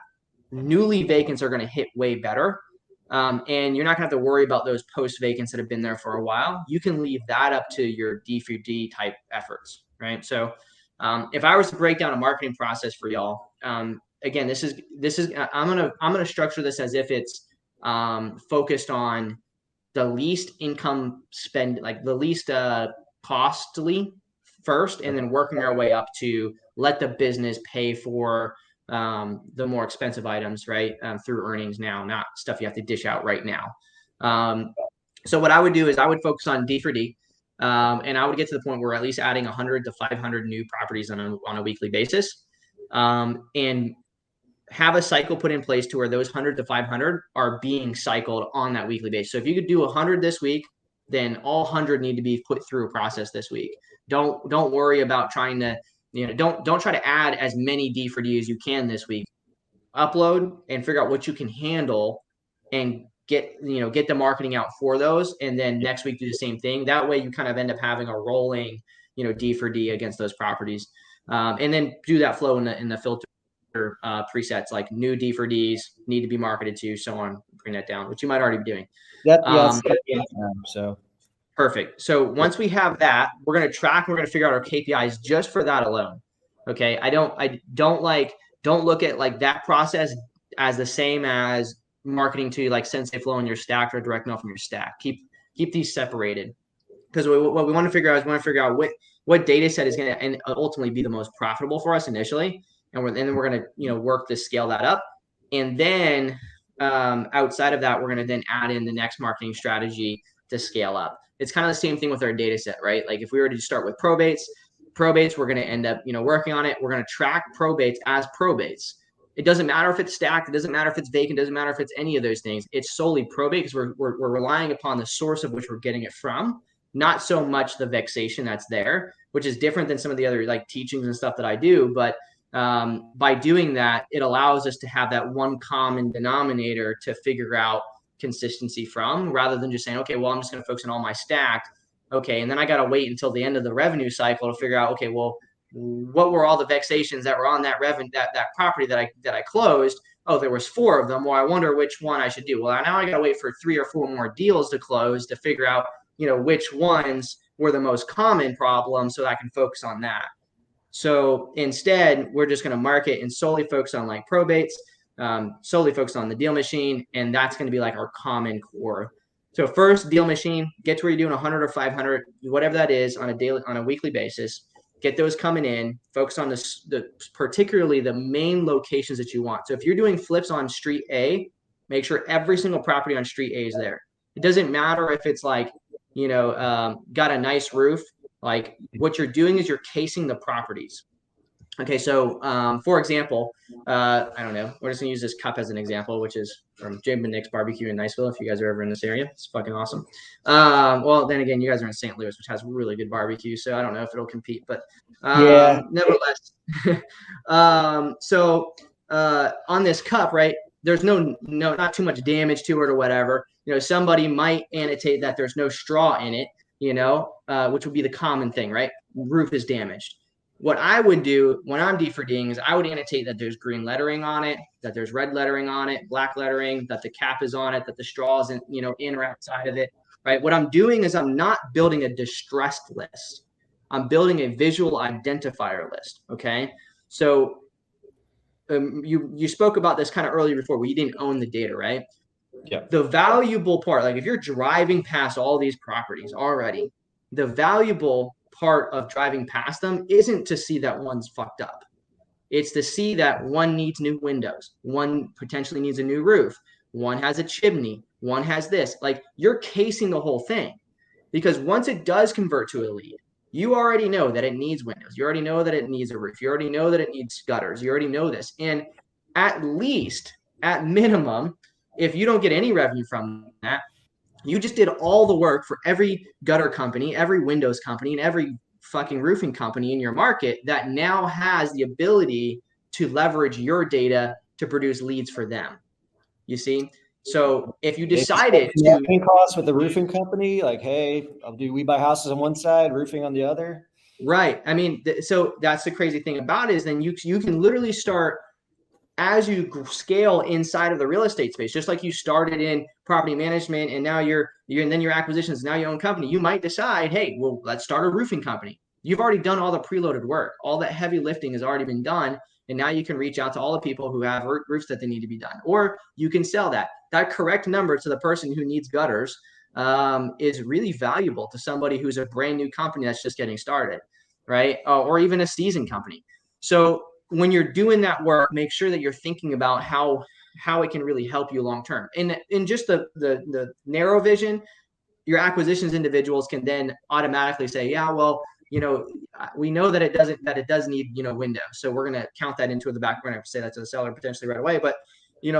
newly vacants are going to hit way better. And you're not going to have to worry about those post vacants that have been there for a while. You can leave that up to your D4D type efforts, right? So if I was to break down a marketing process for y'all, again, this is I'm gonna structure this as if it's focused on the least income spend, like the least costly first, and then working our way up to let the business pay for the more expensive items, right? Through earnings now, not stuff you have to dish out right now. So what I would do is I would focus on D4D, and I would get to the point where at least adding 100 to 500 new properties on a weekly basis, and have a cycle put in place to where those 100 to 500 are being cycled on that weekly basis. So if you could do 100 this week, then all 100 need to be put through a process this week. Don't worry about trying to, don't try to add as many D4D as you can this week. Upload and figure out what you can handle, and get the marketing out for those. And then next week do the same thing. That way you kind of end up having a rolling, D4D against those properties. And then do that flow in the filter presets, like new D4Ds need to be marketed to, so on, bring that down, which you might already be doing. So perfect. So once we have that, we're going to track, we're going to figure out our KPIs just for that alone. Okay. Don't look at like that process as the same as marketing to like Sensei flow in your stack or direct mail from your stack. Keep these separated, because what we want to figure out is what data set is going to and ultimately be the most profitable for us initially. And then we're going to, work to scale that up. And then outside of that, we're going to then add in the next marketing strategy to scale up. It's kind of the same thing with our data set, right? Like if we were to start with probates, we're going to end up, working on it. We're going to track probates as probates. It doesn't matter if it's stacked. It doesn't matter if it's vacant. It doesn't matter if it's any of those things. It's solely probate, because we're relying upon the source of which we're getting it from, not so much the vexation that's there, which is different than some of the other like teachings and stuff that I do. But by doing that, it allows us to have that one common denominator to figure out consistency from, rather than just saying, okay, well, I'm just going to focus on all my stacked. Okay. And then I got to wait until the end of the revenue cycle to figure out, okay, well, what were all the vexations that were on that that property that I closed? Oh, there was 4 of them. Well, I wonder which one I should do. Well, now I got to wait for 3 or 4 more deals to close to figure out, which ones were the most common problem so I can focus on that. So instead, we're just going to market and solely focus on like probates, solely focus on the deal machine. And that's going to be like our common core. So first, deal machine, get to where you're doing 100 or 500, whatever that is on a weekly basis. Get those coming in, focus on particularly the main locations that you want. So if you're doing flips on street A, make sure every single property on street A is there. It doesn't matter if it's like, got a nice roof. Like what you're doing is you're casing the properties. Okay, so for example, I don't know, we're just gonna use this cup as an example, which is from Jim and Nick's Barbecue in Niceville. If you guys are ever in this area, it's fucking awesome. Well, then again, you guys are in St. Louis, which has really good barbecue, so I don't know if it'll compete, but Yeah. nevertheless. So on this cup, right, there's not too much damage to it or whatever. Somebody might annotate that there's no straw in it, which would be the common thing, right? Roof is damaged. What I would do when I'm D4Ding is I would annotate that there's green lettering on it, that there's red lettering on it, black lettering, that the cap is on it, that the straw is in or outside of it, right? What I'm doing is I'm not building a distressed list. I'm building a visual identifier list, okay? So you spoke about this kind of earlier before where you didn't own the data, right? Yeah. The valuable part, like if you're driving past all these properties already, the valuable part of driving past them isn't to see that one's fucked up. It's to see that one needs new windows, one potentially needs a new roof, one has a chimney, one has this. Like you're casing the whole thing, because once it does convert to a lead, you already know that it needs windows. You already know that it needs a roof. You already know that it needs gutters. You already know this. And at least, at minimum, if you don't get any revenue from that, you just did all the work for every gutter company, every windows company, and every fucking roofing company in your market that now has the ability to leverage your data to produce leads for them. You see? So if you decided to costs with the roofing company, like, hey, do we buy houses on one side, roofing on the other? Right. I mean, so that's the crazy thing about it is then you can literally start as you scale inside of the real estate space, just like you started in property management and now and then your acquisitions, now your own company, you might decide, hey, well, let's start a roofing company. You've already done all the preloaded work. All that heavy lifting has already been done. And now you can reach out to all the people who have roofs that they need to be done, or you can sell that correct number to the person who needs gutters is really valuable to somebody who's a brand new company that's just getting started, right? Or even a seasoned company. So when you're doing that work, make sure that you're thinking about how it can really help you long term. And in just the narrow vision, your acquisitions individuals can then automatically say, yeah, well, we know that it does need windows, so we're going to count that into the back. We're going to say that to the seller potentially right away, but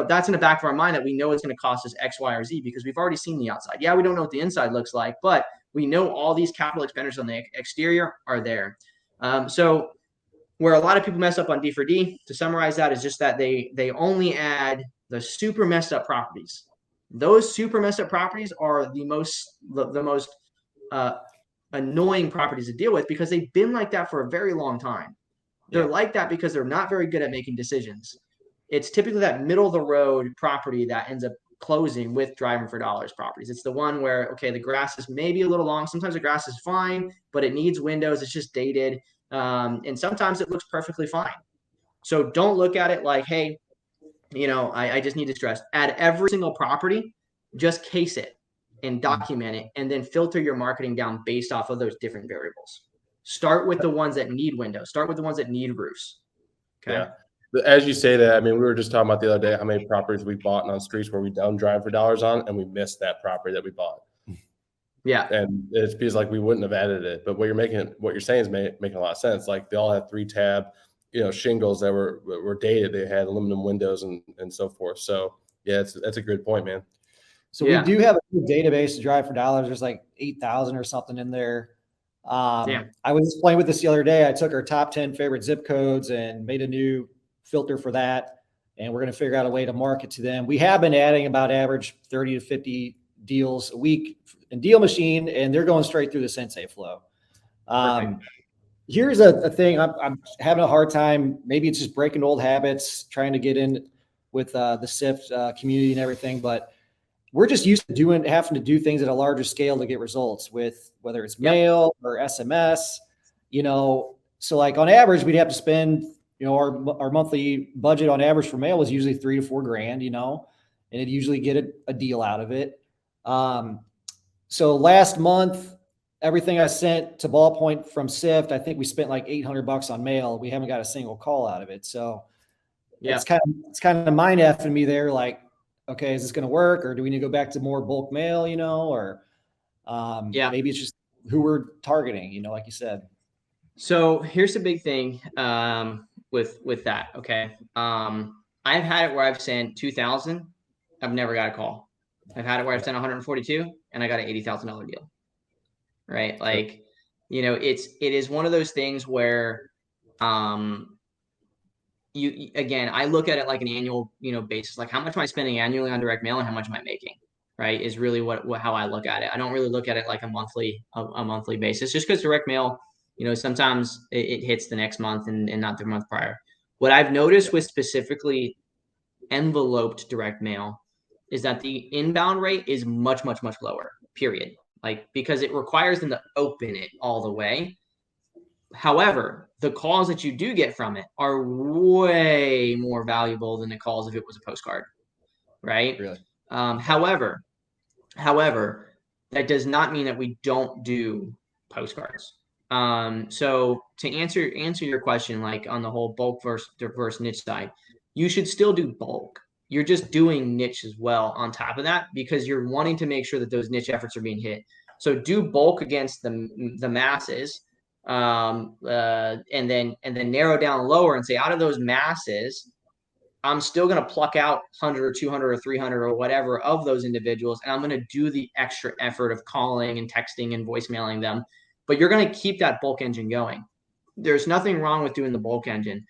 that's in the back of our mind that we know it's going to cost us X, Y, or Z because we've already seen the outside. Yeah, we don't know what the inside looks like, but we know all these capital expenditures on the exterior are there. So where a lot of people mess up on D4D, to summarize that, is just that they only add the super messed up properties. Those super messed up properties are the most annoying properties to deal with because they've been like that for a very long time. They're like that because they're not very good at making decisions. It's typically that middle of the road property that ends up closing with driving for dollars properties. It's the one where, okay, the grass is maybe a little long. Sometimes the grass is fine, but it needs windows. It's just dated. And sometimes it looks perfectly fine. So don't look at it like, hey, I just need to stress. At every single property, just case it and document it, and then filter your marketing down based off of those different variables. Start with the ones that need windows. Start with the ones that need roofs. Okay. Yeah. As you say that, I mean, we were just talking about the other day how many properties we bought on streets where we don't drive for dollars on, and we missed that property that we bought. Yeah. And it feels like we wouldn't have added it. But what you're saying is making a lot of sense. Like they all have 3-tab, shingles that were dated. They had aluminum windows and so forth. So yeah, that's a good point, man. So we do have a database to drive for dollars. There's like 8,000 or something in there. I was just playing with this the other day. I took our top 10 favorite zip codes and made a new filter for that. And we're going to figure out a way to market to them. We have been adding about average 30 to 50 deals a week in Deal Machine, and they're going straight through the Sensei flow. Here's a thing. I'm having a hard time. Maybe it's just breaking old habits, trying to get in with the SIFT community and everything. But we're just used to having to do things at a larger scale to get results with whether it's mail or SMS, So like on average, we'd have to spend, our monthly budget on average for mail was usually $3 to $4 grand, and it'd usually get a deal out of it. So last month, everything I sent to Ballpoint from SIFT, I think we spent like $800 on mail. We haven't got a single call out of it. So it's kind of mind effing me there. Like, okay, is this going to work, or do we need to go back to more bulk mail, or maybe it's just who we're targeting, like you said. So here's the big thing with that. Okay. I've had it where I've sent 2,000. I've never got a call. I've had it where I've sent 142 and I got an $80,000 deal. Right. Like, it is one of those things where, again, I look at it like an annual, basis, like how much am I spending annually on direct mail and how much am I making, right? Is really how I look at it. I don't really look at it like a monthly basis, just because direct mail, sometimes it hits the next month and not the month prior. What I've noticed with specifically enveloped direct mail is that the inbound rate is much, much, much lower, period. Like, because it requires them to open it all the way. However, the calls that you do get from it are way more valuable than the calls if it was a postcard, right? Really? However, that does not mean that we don't do postcards. So to answer your question, like on the whole bulk versus niche side, you should still do bulk. You're just doing niche as well on top of that because you're wanting to make sure that those niche efforts are being hit. So do bulk against the masses, and then narrow down lower and say out of those masses, I'm still going to pluck out 100 or 200 or 300 or whatever of those individuals, and I'm going to do the extra effort of calling and texting and voicemailing them. But you're going to keep that bulk engine going. There's nothing wrong with doing the bulk engine.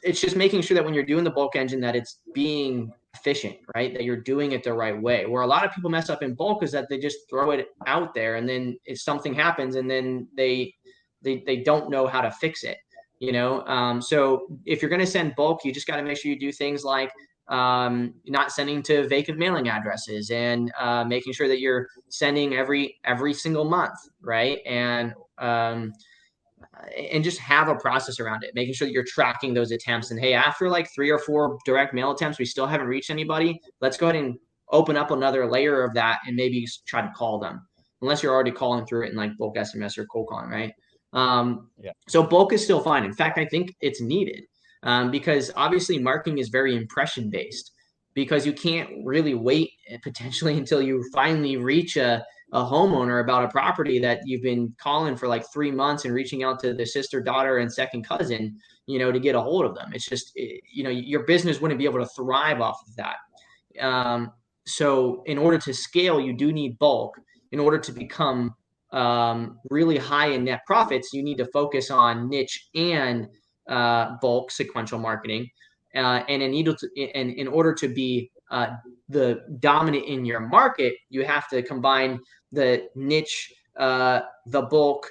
It's just making sure that when you're doing the bulk engine that it's being efficient, right? That you're doing it the right way. Where a lot of people mess up in bulk is that they just throw it out there and then if something happens and then they don't know how to fix it, so if you're going to send bulk, you just got to make sure you do things like not sending to vacant mailing addresses and making sure that you're sending every single month, right? And just have a process around it, making sure that you're tracking those attempts. And hey, after like 3 or 4 direct mail attempts, we still haven't reached anybody. Let's go ahead and open up another layer of that and maybe try to call them, unless you're already calling through it in like bulk SMS or cold calling, right? So bulk is still fine. In fact, I think it's needed because obviously marketing is very impression based, because you can't really wait potentially until you finally reach a homeowner about a property that you've been calling for like 3 months and reaching out to the sister, daughter, and second cousin, to get a hold of them. It's just, your business wouldn't be able to thrive off of that. So in order to scale, you do need bulk. In order to become really high in net profits, you need to focus on niche and bulk sequential marketing. And in order to be the dominant in your market, you have to combine the niche, the bulk,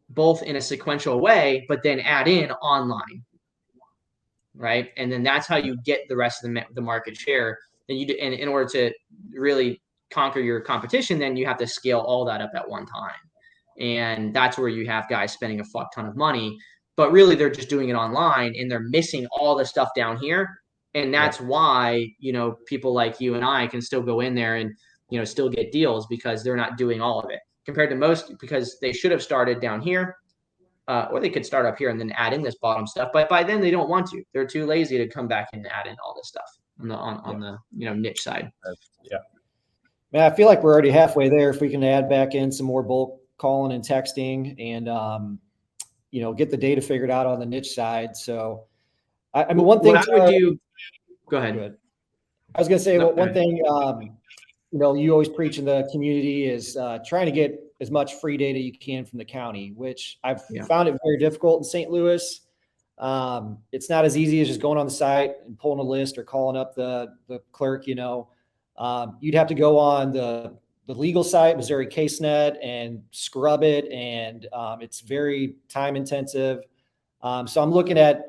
both in a sequential way, but then add in online, right? And then that's how you get the rest of the market share. And in order to really conquer your competition, then you have to scale all that up at one time. And that's where you have guys spending a fuck ton of money, but really they're just doing it online and they're missing all the stuff down here. And that's why, people like you and I can still go in there and, still get deals, because they're not doing all of it compared to most, because they should have started down here, or they could start up here and then add in this bottom stuff. But by then they don't want to. They're too lazy to come back and add in all this stuff on the niche side. Man, I feel like we're already halfway there. If we can add back in some more bulk calling and texting and, get the data figured out on the niche side. So, I mean, one thing I would do. Go ahead. I was going to say one thing, you always preach in the community is trying to get as much free data you can from the county, which I've found it very difficult in St. Louis. It's not as easy as just going on the site and pulling a list or calling up the clerk, you'd have to go on the the legal site, Missouri CaseNet, and scrub it, and it's very time intensive. So I'm looking at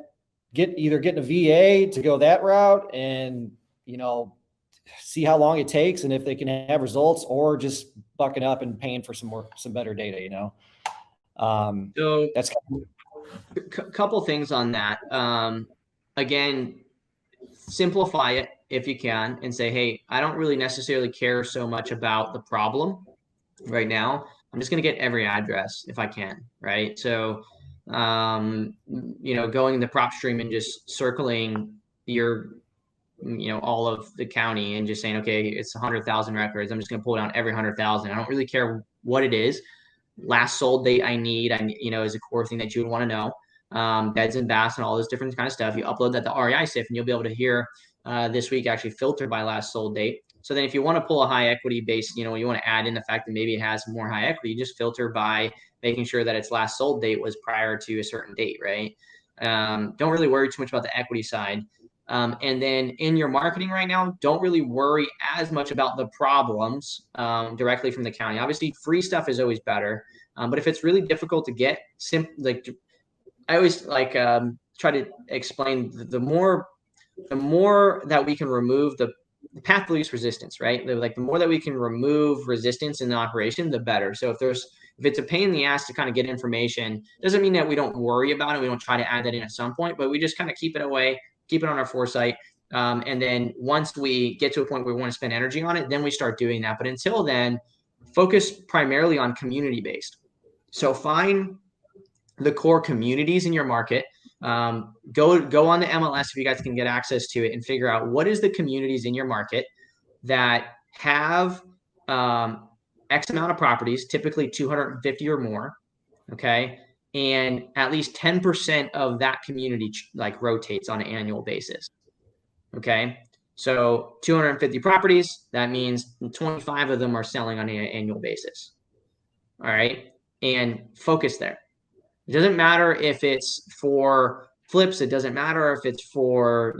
either getting a VA to go that route and, see how long it takes and if they can have results, or just bucking up and paying for some better data, So that's kind a couple things on that. Again, simplify it if you can and say, hey, I don't really necessarily care so much about the problem right now. I'm just going to get every address if I can, right? So, going in the prop stream and just circling all of the county and just saying, okay, it's 100,000 records. I'm just going to pull down every 100,000. I don't really care what it is. Last sold date is a core thing that you would want to know. Beds and baths and all this different kind of stuff. You upload that to REISift and you'll be able to hear this week actually filter by last sold date. So then if you want to pull a high equity base, you want to add in the fact that maybe it has more high equity, you just filter by making sure that its last sold date was prior to a certain date, right? Don't really worry too much about the equity side. And then in your marketing right now, don't really worry as much about the problems directly from the county. Obviously, free stuff is always better. But if it's really difficult to get, I always try to explain the more that we can remove the path of least resistance, right? The more that we can remove resistance in the operation, the better. So if it's a pain in the ass to kind of get information, doesn't mean that we don't worry about it. We don't try to add that in at some point, but we just kind of keep it away, keep it on our foresight. And then once we get to a point where we want to spend energy on it, then we start doing that. But until then, focus primarily on community-based. So find the core communities in your market. Go on the MLS if you guys can get access to it and figure out what is the communities in your market that have X amount of properties, typically 250 or more, okay? And at least 10% of that community rotates on an annual basis, okay? So 250 properties, that means 25 of them are selling on an annual basis, all right? And focus there. It doesn't matter if it's for flips. It doesn't matter if it's for,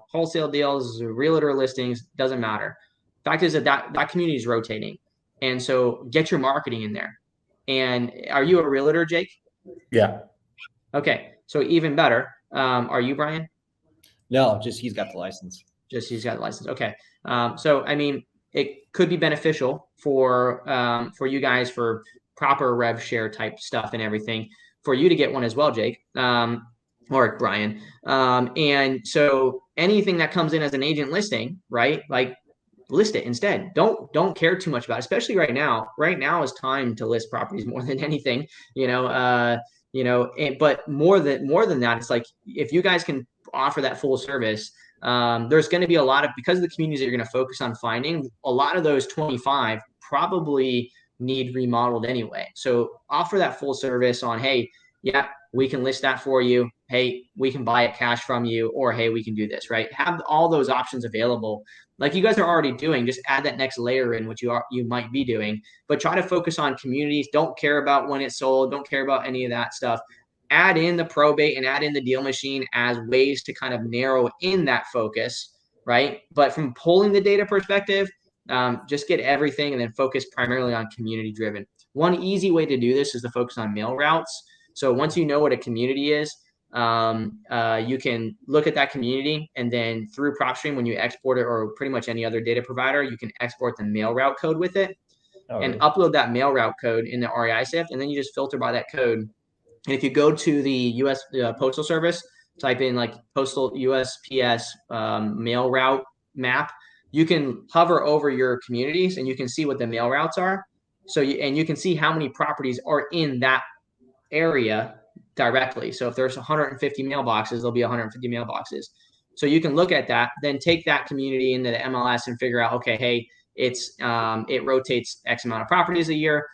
wholesale deals, realtor listings, doesn't matter. Fact is that community is rotating. And so get your marketing in there. And are you a realtor, Jake? Yeah. Okay. So even better. Are you, Brian? No, just he's got the license. Just he's got the license. Okay. It could be beneficial for you guys for proper rev share type stuff and everything, for you to get one as well, Jake, or Brian. And so anything that comes in as an agent listing, right? List it instead. Don't care too much about it, especially right now. Right now is time to list properties more than anything, but more than that, it's like, if you guys can offer that full service, there's going to be because of the communities that you're going to focus on finding, a lot of those 25 probably need remodeled anyway. So offer that full service on, hey, yeah, we can list that for you. Hey, we can buy it cash from you, or hey, we can do this, right? Have all those options available, like you guys are already doing. Just add that next layer in, which you might be doing, but try to focus on communities. Don't care about when it's sold. Don't care about any of that stuff. Add in the probate and add in the deal machine as ways to kind of narrow in that focus, right? But from pulling the data perspective, just get everything and then focus primarily on community driven. One easy way to do this is to focus on mail routes. So once you know what a community is, you can look at that community, and then through PropStream, when you export it, or pretty much any other data provider, you can export the mail route code with it and upload that mail route code in the REISift, and then you just filter by that code. And if you go to the U.S. Postal Service, type in postal USPS mail route map, you can hover over your communities and you can see what the mail routes are. So you can see how many properties are in that area directly. So if there's 150 mailboxes, there'll be 150 mailboxes. So you can look at that, then take that community into the MLS and figure out, okay, hey, it rotates X amount of properties a year.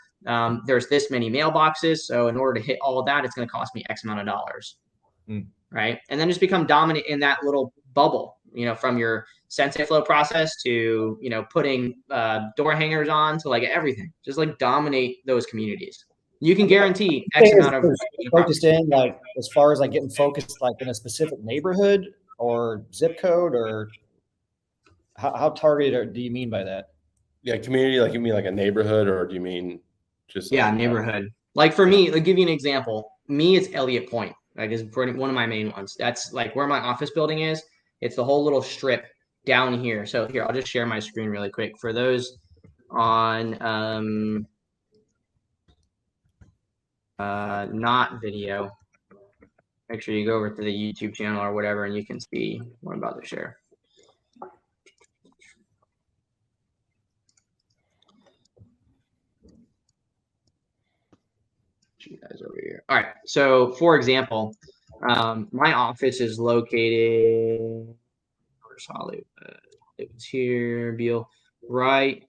There's this many mailboxes. So in order to hit all of that, it's going to cost me X amount of dollars. Right. And then just become dominant in that little bubble, from your Sensei flow process to, putting door hangers on to everything. Just dominate those communities. You can guarantee X amount of focused in, as far as getting focused in a specific neighborhood or zip code, or how targeted do you mean by that? Yeah, community, like you mean like a neighborhood, or do you mean just Yeah, like neighborhood. Like for me, like give you an example. Me, it's Elliott Point. Like is one of my main ones. That's like where my office building is. It's the whole little strip down here. So here, I'll just share my screen really quick for those on not video. Make sure you go over to the YouTube channel or whatever, and you can see what I'm about to share. You guys over here. All right. So, for example, my office is located. Where's Hollywood? It was here, Beale, right?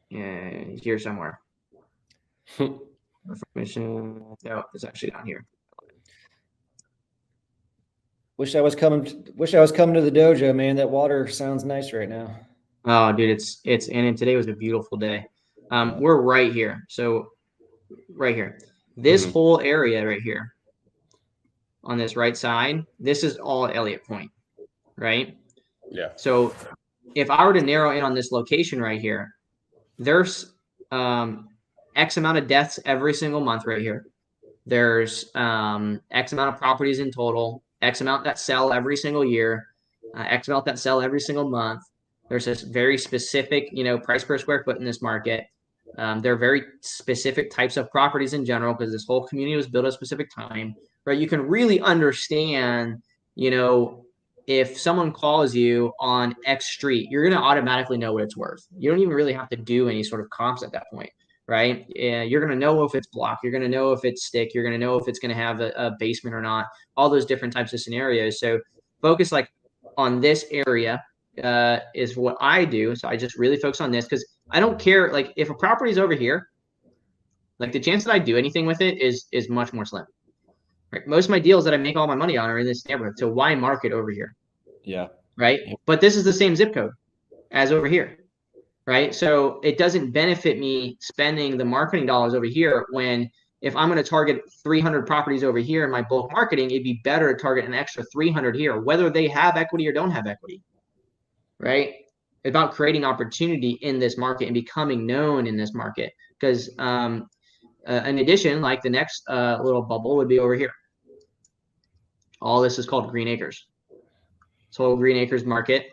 Yeah, here somewhere. Information. No, it's actually down here. Wish I was coming to the dojo, man. That water sounds nice right now. Oh, dude, it's and today was a beautiful day. We're right here. So right here. This whole area right here on this right side, this is all Elliott Point, right? Yeah. So if I were to narrow in on this location right here, there's X amount of deaths every single month right here. There's X amount of properties in total, X amount that sell every single year, X amount that sell every single month. There's this very specific, price per square foot in this market. There are very specific types of properties in general because this whole community was built at a specific time, right? You can really understand, if someone calls you on X street, you're going to automatically know what it's worth. You don't even really have to do any sort of comps at that point, right? You're going to know if it's block. You're going to know if it's stick. You're going to know if it's going to have a basement or not, all those different types of scenarios. So focus like on this area is what I do. So I just really focus on this because I don't care. Like if a property is over here, like the chance that I do anything with it is much more slim. Right? Most of my deals that I make all my money on are in this neighborhood. So why market over here? Yeah. Right. Yeah. But this is the same zip code as over here. Right. So it doesn't benefit me spending the marketing dollars over here when if I'm going to target 300 properties over here in my bulk marketing, it'd be better to target an extra 300 here, whether they have equity or don't have equity. Right. It's about creating opportunity in this market and becoming known in this market. Because in addition, like the next little bubble would be over here. All this is called Green Acres. So Green Acres market.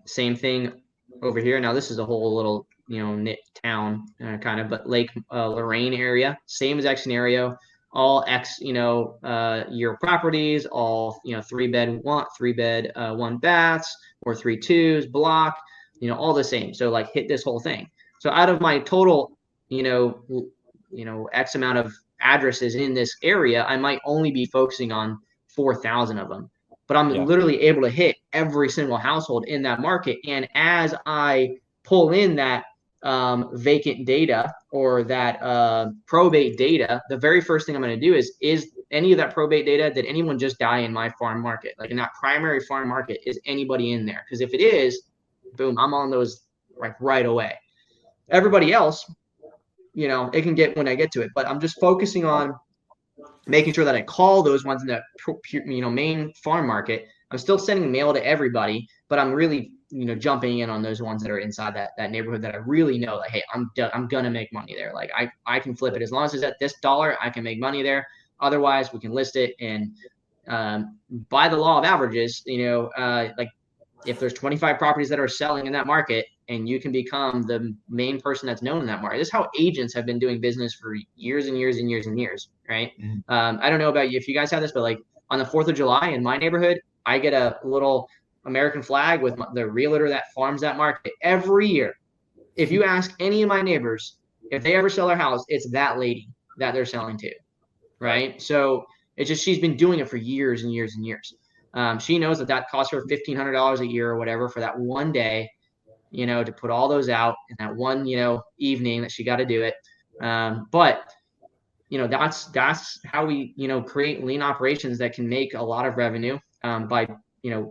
Same thing over here. Now this is a whole little, knit town kind of, but Lake Lorraine area, same exact scenario. All X, year properties, all 3-bed, 1 baths, or 3-2s, block, all the same. So like hit this whole thing. So out of my total, X amount of addresses in this area, I might only be focusing on 4,000 of them. But I'm literally able to hit every single household in that market. And as I pull in that vacant data or that probate data, the very first thing I'm going to do is any of that probate data, did anyone just die in my farm market? Like in that primary farm market, is anybody in there? Because if it is, boom, I'm on those like right away. Everybody else, it can get when I get to it. But I'm just focusing on making sure that I call those ones in the main farm market. I'm still sending mail to everybody, but I'm really jumping in on those ones that are inside that neighborhood that I really know like, hey, I'm gonna make money there. Like I can flip it as long as it's at this dollar, I can make money there. Otherwise, we can list it and by the law of averages, like if there's 25 properties that are selling in that market and you can become the main person that's known in that market. This is how agents have been doing business for years and years and years and years, right? Mm-hmm. I don't know about you, if you guys have this, but like on the 4th of July in my neighborhood, I get a little American flag with the realtor that farms that market every year. If you ask any of my neighbors, if they ever sell their house, it's that lady that they're selling to, right? So it's just, she's been doing it for years and years and years. She knows that costs her $1,500 a year or whatever for that one day, to put all those out in that one, evening that she got to do it. But that's how we, create lean operations that can make a lot of revenue by,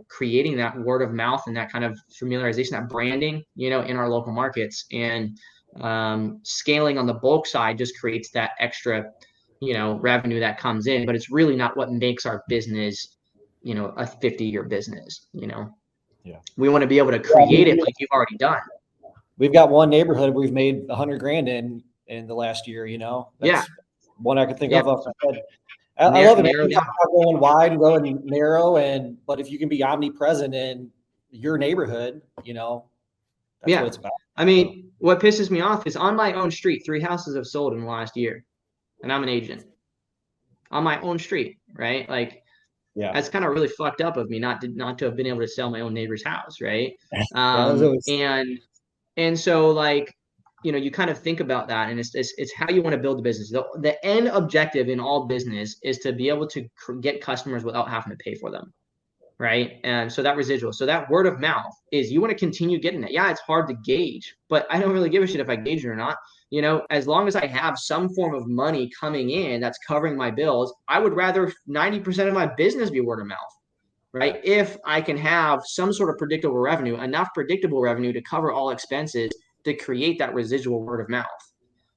creating that word of mouth and that kind of familiarization, that branding, in our local markets. And scaling on the bulk side just creates that extra, revenue that comes in, but it's really not what makes our business, a 50-year business, We want to be able to create it like you've already done. We've got one neighborhood we've made $100,000 in the last year. That's one I could think of off the head. I love it. You talk about going wide and going narrow, but if you can be omnipresent in your neighborhood, that's what it's about. I mean, what pisses me off is on my own street, 3 houses have sold in the last year, and I'm an agent on my own street, right? Like, that's kind of really fucked up of me not to have been able to sell my own neighbor's house, right? And so, like, you kind of think about that, and it's how you want to build the business. The end objective in all business is to be able to get customers without having to pay for them, right? And so that residual, so that word of mouth is you want to continue getting that. Yeah, it's hard to gauge, but I don't really give a shit if I gauge it or not. As long as I have some form of money coming in that's covering my bills, I would rather 90% of my business be word of mouth, right? If I can have some sort of predictable revenue, enough predictable revenue to cover all expenses to create that residual word of mouth,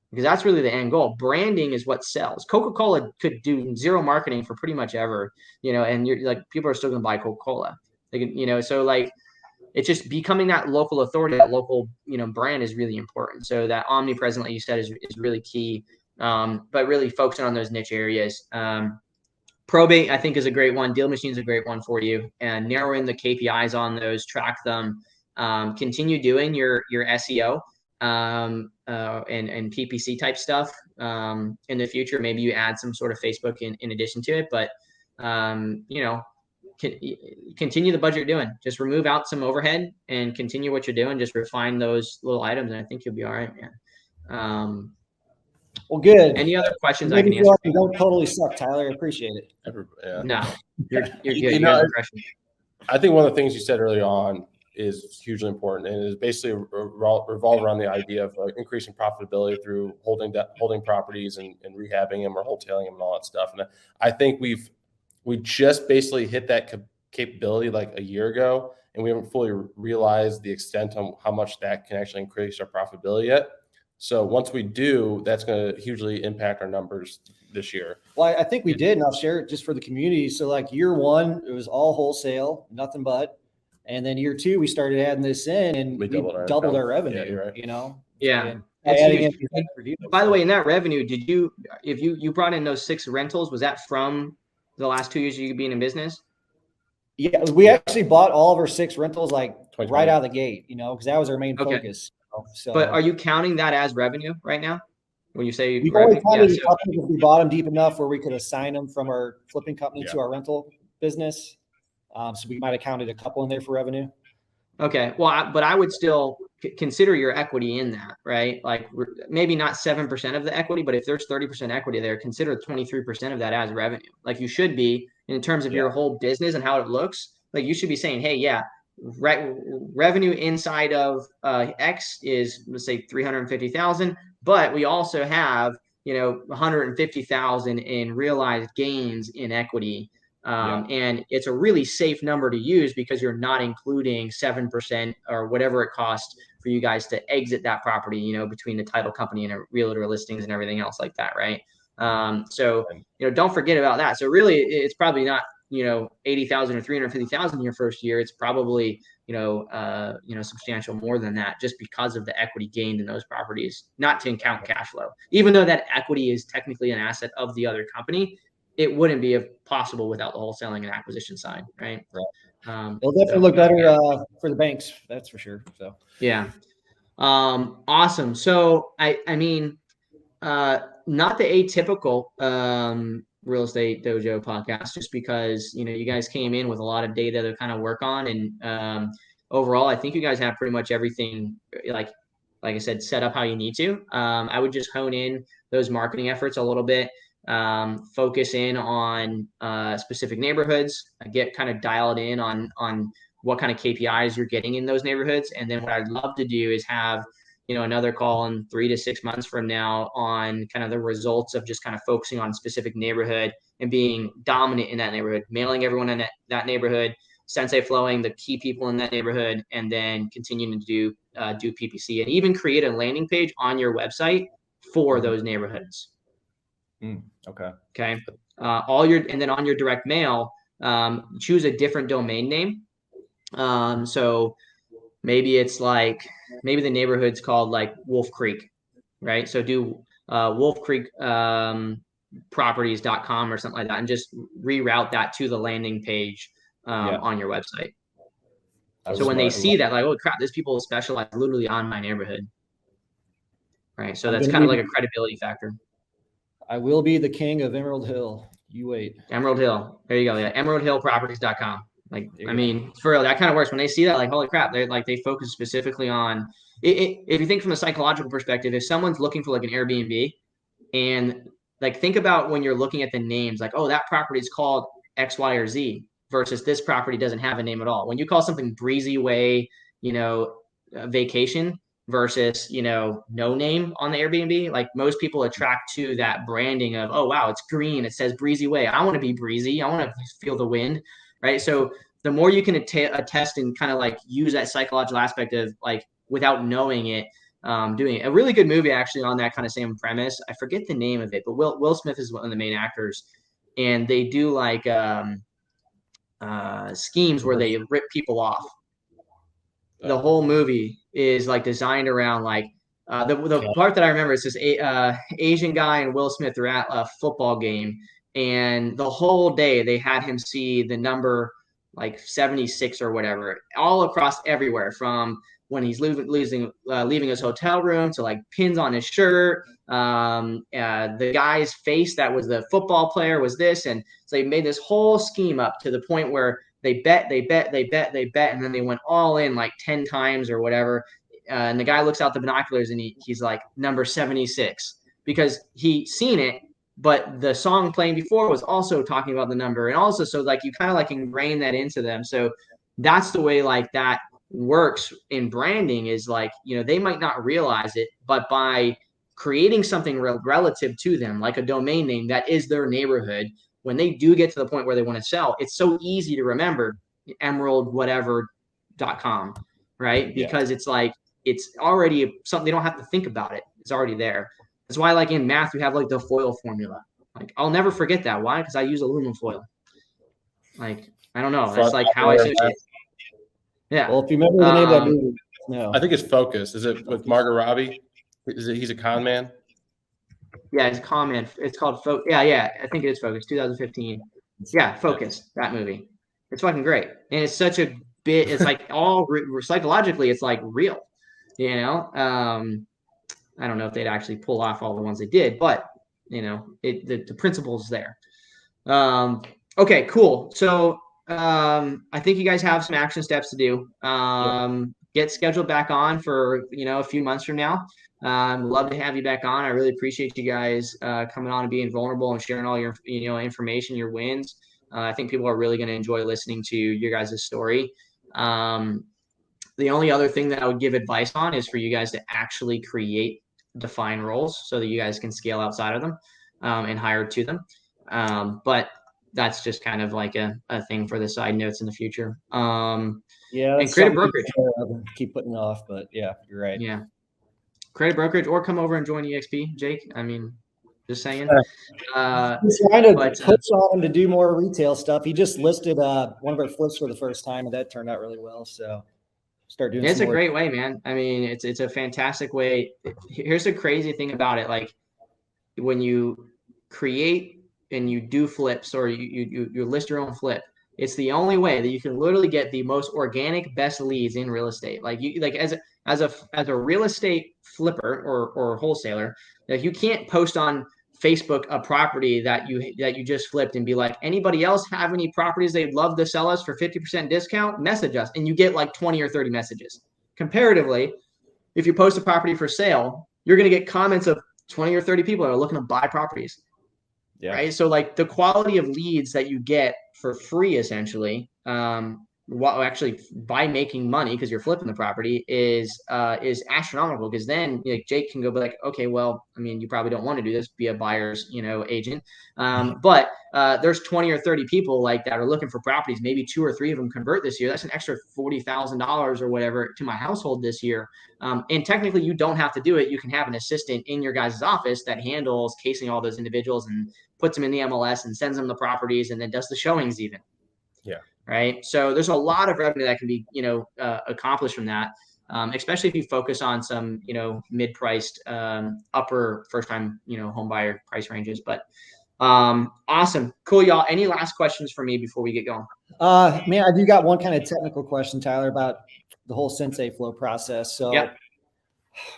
because that's really the end goal. Branding is what sells. Coca-Cola could do zero marketing for pretty much ever, and you're like, people are still going to buy Coca-Cola. So like, it's just becoming that local authority, that local, brand is really important. So that omnipresent, like you said, is really key. But really focusing on those niche areas. Probate, I think, is a great one. Deal Machine is a great one for you, and narrowing the KPIs on those, track them, continue doing your SEO and PPC type stuff in the future. Maybe you add some sort of Facebook in addition to it, but continue the budget you're doing. Just remove out some overhead and continue what you're doing. Just refine those little items, and I think you'll be all right, man. Well, good. Any other questions Maybe I can answer? You don't totally suck, Tyler. I appreciate it. No, you're good. I think one of the things you said earlier on is hugely important, and is basically revolve around the idea of increasing profitability through holding properties and rehabbing them or wholesaling them and all that stuff. And I think we just basically hit that capability like a year ago, and we haven't fully realized the extent on how much that can actually increase our profitability yet. So once we do, that's going to hugely impact our numbers this year. Well, I think we did, and I'll share it just for the community. So like year one, it was all wholesale, nothing but. And then year two, we started adding this in, and we doubled our revenue. Yeah, you're right. Yeah. By the way, in that revenue, if you brought in those 6 rentals, was that from the last 2 years of you being in business? Yeah, we actually bought all of our 6 rentals like right out of the gate, because that was our main focus. So, but are you counting that as revenue right now? When you say we only counted if we bought them deep enough where we could assign them from our flipping company to our rental business. So we might have counted a couple in there for revenue. Okay. Well, but I would still consider your equity in that, right? Like maybe not 7% of the equity, but if there's 30% equity there, consider 23% of that as revenue. Like you should be in terms of your whole business and how it looks. Like you should be saying, hey, revenue inside of X is, let's say, 350,000, but we also have 150,000 in realized gains in equity. And it's a really safe number to use because you're not including 7% or whatever it costs for you guys to exit that property, between the title company and realtor listings and everything else like that, right? So don't forget about that. So really, it's probably not 80,000 or 350,000 in your first year. It's probably substantial more than that, just because of the equity gained in those properties, not to count cash flow. Even though that equity is technically an asset of the other company, it wouldn't be possible without the wholesaling and acquisition side, right? It'll definitely look better for the banks, that's for sure. So awesome. So I mean, not the atypical Real Estate Dojo podcast, just because you guys came in with a lot of data to kind of work on, and overall, I think you guys have pretty much everything like I said, set up how you need to. I would just hone in those marketing efforts a little bit. Focus in on specific neighborhoods, get kind of dialed in on what kind of KPIs you're getting in those neighborhoods. And then what I'd love to do is have another call in 3 to 6 months from now on kind of the results of just kind of focusing on a specific neighborhood and being dominant in that neighborhood, mailing everyone in that neighborhood, Sensei flowing the key people in that neighborhood, and then continuing to do PPC, and even create a landing page on your website for those neighborhoods. Okay. And then on your direct mail, choose a different domain name So maybe it's like, maybe the neighborhood's called like Wolf Creek, right? So do Wolf Creek properties.com or something like that, and just reroute that to the landing page on your website. So when they see that, like, oh crap, this people specialize literally on my neighborhood, right? So that's kind of like a credibility factor. I will be the king of Emerald Hill. You wait. Emerald Hill. There you go. Yeah, emeraldhillproperties.com. Like, I mean, for real, that kind of works. When they see that, like, holy crap, they're like, they focus specifically on it. If you think from a psychological perspective, if someone's looking for like an Airbnb, and like, think about when you're looking at the names, like, oh, that property is called X, Y, or Z, versus this property doesn't have a name at all. When you call something Breezy Way, vacation, versus no name on the Airbnb, like, most people attract to that branding of, oh wow, it's green, it says Breezy Way, I want to be breezy, I want to feel the wind, right? So the more you can attest and kind of like use that psychological aspect of, like, without knowing it, doing it. A really good movie actually on that kind of same premise, I forget the name of it, but Will Smith is one of the main actors, and they do like schemes where they rip people off. The whole movie is like designed around like the part that I remember is this Asian guy and Will Smith are at a football game, and the whole day they had him see the number like 76 or whatever all across everywhere, from when he's leaving his hotel room to like pins on his shirt. The guy's face that was the football player was this, and so they made this whole scheme up to the point where they bet, and then they went all in like 10 times or whatever. And the guy looks out the binoculars and he's like, number 76, because he seen it, but the song playing before was also talking about the number. And also, so like, you kind of like ingrain that into them. So that's the way like that works in branding, is like, they might not realize it, but by creating something relative to them, like a domain name that is their neighborhood, when they do get to the point where they want to sell, it's so easy to remember emeraldwhatever.com, right? Because it's like, it's already something, they don't have to think about it. It's already there. That's why, like, in math, we have like the FOIL formula. Like, I'll never forget that. Why? Because I use aluminum foil. Like, I don't know. That's like how I associate. Yeah. Well, if you remember the name of that movie, no. I think it's Focus. Is it with Margot Robbie? He's a con man? Yeah, it's comment. It's called Focus. Yeah. I think it is Focus. 2015. Yeah, Focus. That movie. It's fucking great, and it's such a bit. It's like all psychologically, it's like real. I don't know if they'd actually pull off all the ones they did, but the principle's there. Okay, cool. So I think you guys have some action steps to do. Get scheduled back on for a few months from now. Love to have you back on. I really appreciate you guys coming on and being vulnerable and sharing all your information, your wins. I think people are really going to enjoy listening to your guys' story. The only other thing that I would give advice on is for you guys to actually create defined roles so that you guys can scale outside of them and hire to them. But that's just kind of like a thing for the side notes in the future. And creative brokerage. Keep putting it off, but yeah, you're right. Yeah. Creative brokerage, or come over and join EXP, Jake. I mean, just saying. He's trying to push on him to do more retail stuff. He just listed one of our flips for the first time, and that turned out really well. So start doing. It's a great way, man. I mean, it's a fantastic way. Here's the crazy thing about it: like, when you create and you do flips, or you list your own flip, it's the only way that you can literally get the most organic, best leads in real estate. Like, as a real estate flipper or wholesaler, like, you can't post on Facebook a property that you just flipped and be like, anybody else have any properties they'd love to sell us for 50% discount? Message us, and you get like 20 or 30 messages. Comparatively, if you post a property for sale, you're going to get comments of 20 or 30 people that are looking to buy properties. Yeah. Right. So like, the quality of leads that you get for free, essentially, actually by making money because you're flipping the property, is astronomical. Because then Jake can go be like, okay, well, I mean, you probably don't want to do this, be a buyer's agent, but there's 20 or 30 people like that are looking for properties. Maybe 2 or 3 of them convert this year. That's an extra $40,000 or whatever to my household this year. And technically, you don't have to do it. You can have an assistant in your guys' office that handles casing all those individuals and puts them in the MLS and sends them the properties and then does the showings even. Yeah. right? So there's a lot of revenue that can be, accomplished from that. Especially if you focus on some, mid-priced, upper first-time, home buyer price ranges. But awesome, cool, y'all. Any last questions for me before we get going? Man, I do got one kind of technical question, Tyler, about the whole Sensei flow process. So, Yep.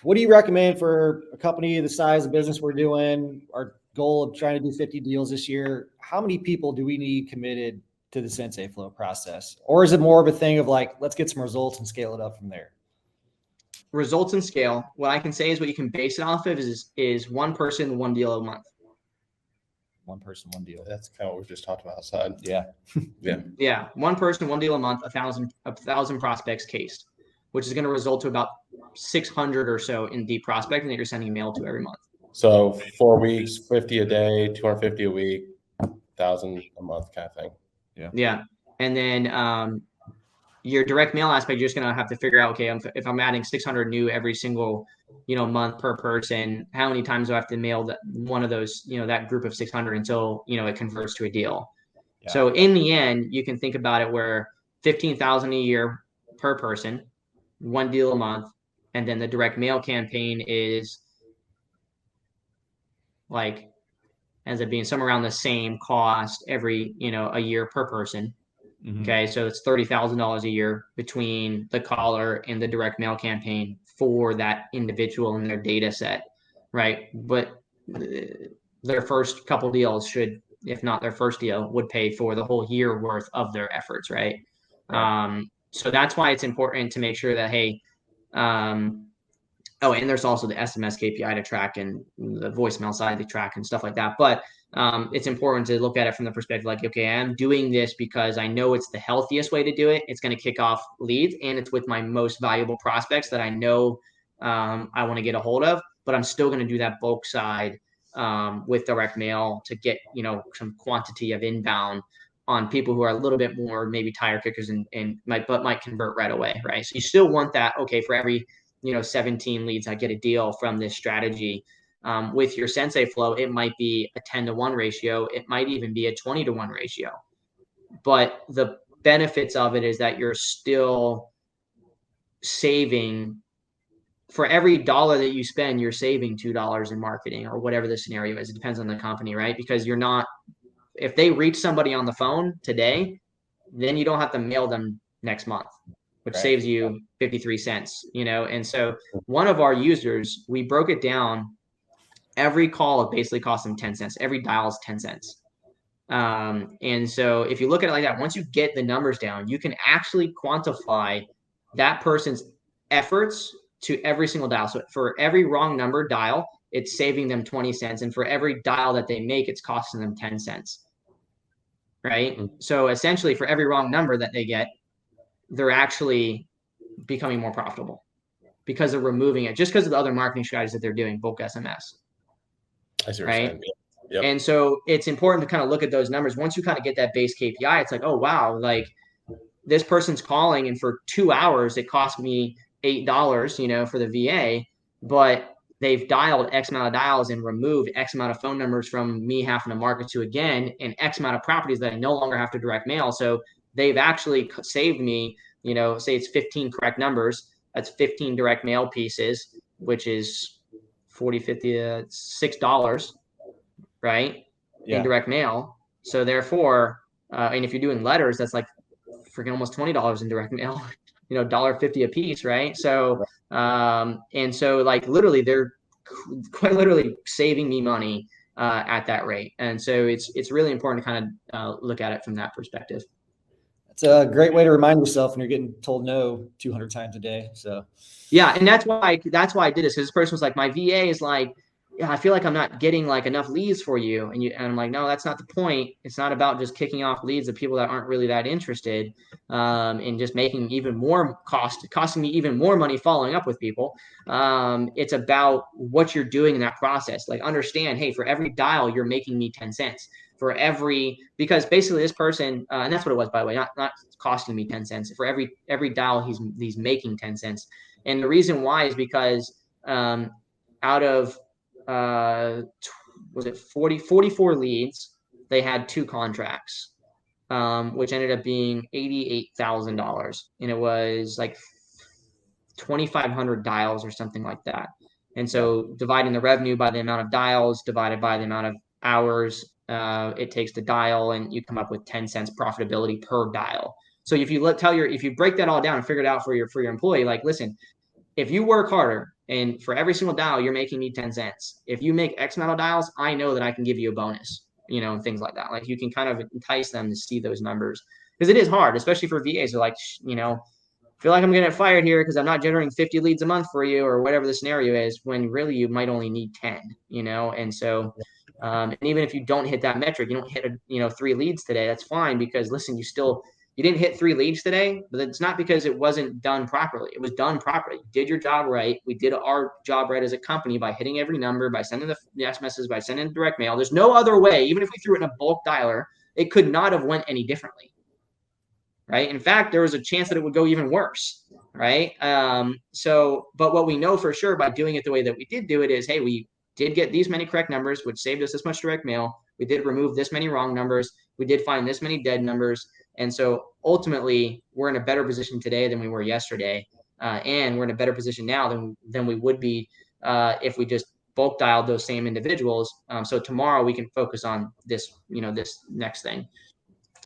What do you recommend for a company the size of business we're doing? Our goal of trying to do 50 deals this year. How many people do we need committed to the Sensei flow process? Or is it more of a thing of like, let's get some results and scale it up from there? Results and scale. What I can say is what you can base it off of is one person, one deal a month. One person, one deal. That's kind of what we just talked about outside. Yeah. Yeah. One person, one deal a month, a thousand prospects cased, which is going to result to about 600 or so in deep prospecting that you're sending mail to every month. So 4 weeks, 50 a day, 250 a week, 1,000 a month kind of thing. Yeah. And then your direct mail aspect, you're just going to have to figure out, okay, if I'm adding 600 new every single, month per person, how many times do I have to mail that one of those, that group of 600 until, it converts to a deal. Yeah. So in the end, you can think about it where 15,000 a year per person, one deal a month. And then the direct mail campaign is like, ends up being somewhere around the same cost every, a year per person. Mm-hmm. Okay. So it's $30,000 a year between the caller and the direct mail campaign for that individual and their data set. Right. But their first couple deals should, if not their first deal, would pay for the whole year worth of their efforts. Right. So that's why it's important to make sure that, hey, and there's also the SMS KPI to track and the voicemail side to track and stuff like that. But it's important to look at it from the perspective like, okay, I'm doing this because I know it's the healthiest way to do it. It's going to kick off leads and it's with my most valuable prospects that I know I want to get a hold of, but I'm still going to do that bulk side with direct mail to get, some quantity of inbound on people who are a little bit more maybe tire kickers and might convert right away. Right. So you still want that. Okay. For every 17 leads, I get a deal from this strategy. With your Sensei flow, it might be a 10-to-1 ratio. It might even be a 20-to-1 ratio. But the benefits of it is that you're still saving. For every dollar that you spend, you're saving $2 in marketing or whatever the scenario is. It depends on the company, right? Because you're not, if they reach somebody on the phone today, then you don't have to mail them next month, which saves you 53 cents, And so one of our users, we broke it down. Every call basically costs them 10 cents. Every dial is 10 cents. And so if you look at it like that, once you get the numbers down, you can actually quantify that person's efforts to every single dial. So for every wrong number dial, it's saving them 20 cents. And for every dial that they make, it's costing them 10 cents. Right. Mm-hmm. So essentially for every wrong number that they get, they're actually becoming more profitable because they're removing it just because of the other marketing strategies that they're doing, bulk SMS. I see what right. you're saying. Yep. And so it's important to kind of look at those numbers. Once you kind of get that base KPI, it's like, oh, wow, like this person's calling and for 2 hours, it cost me $8, for the VA, but they've dialed X amount of dials and removed X amount of phone numbers from me having to market to again, and X amount of properties that I no longer have to direct mail. So they've actually saved me, say it's 15 correct numbers. That's 15 direct mail pieces, which is 40, 50, $6, right? Yeah. In direct mail. So therefore, and if you're doing letters, that's like freaking almost $20 in direct mail, $1.50 a piece, right? So, and so like literally they're quite literally saving me money at that rate. And so it's really important to kind of look at it from that perspective. It's a great way to remind yourself when you're getting told no 200 times a day. So yeah, and that's why I did this. This person was like, my VA is like, yeah, I feel like I'm not getting like enough leads for you. And I'm like, no, that's not the point. It's not about just kicking off leads of people that aren't really that interested, and just making even more costing me even more money following up with people. It's about what you're doing in that process. Like understand, hey, for every dial, you're making me 10 cents. Because basically this person, and that's what it was, by the way, not costing me 10 cents. For every dial, he's making 10 cents. And the reason why is because out of was it 44 leads, they had 2 contracts. which ended up being $88,000, and it was like 2,500 dials or something like that. And so dividing the revenue by the amount of dials divided by the amount of hours it takes to dial, and you come up with 10 cents profitability per dial. So if you if you break that all down and figure it out for your employee, like, listen, if you work harder and for every single dial you're making me 10 cents, if you make X amount of dials, I know that I can give you a bonus, and things like that. Like, you can kind of entice them to see those numbers, because it is hard, especially for VAs. They're like, feel like I'm going to get fired here because I'm not generating 50 leads a month for you, or whatever the scenario is, when really you might only need 10, and so and even if you don't hit that metric, you don't hit 3 leads today, that's fine, because listen, you didn't hit 3 leads today, but it's not because it wasn't done properly. It was done properly. You did your job right. We did our job right as a company by hitting every number, by sending the SMSs, by sending direct mail. There's no other way. Even if we threw it in a bulk dialer, it could not have went any differently. Right. In fact, there was a chance that it would go even worse. Right. But what we know for sure by doing it the way that we did do it is, hey, we did get these many correct numbers, which saved us this much direct mail. We did remove this many wrong numbers. We did find this many dead numbers. And so ultimately, we're in a better position today than we were yesterday. And we're in a better position now than we would be if we just bulk dialed those same individuals. So tomorrow we can focus on this, this next thing.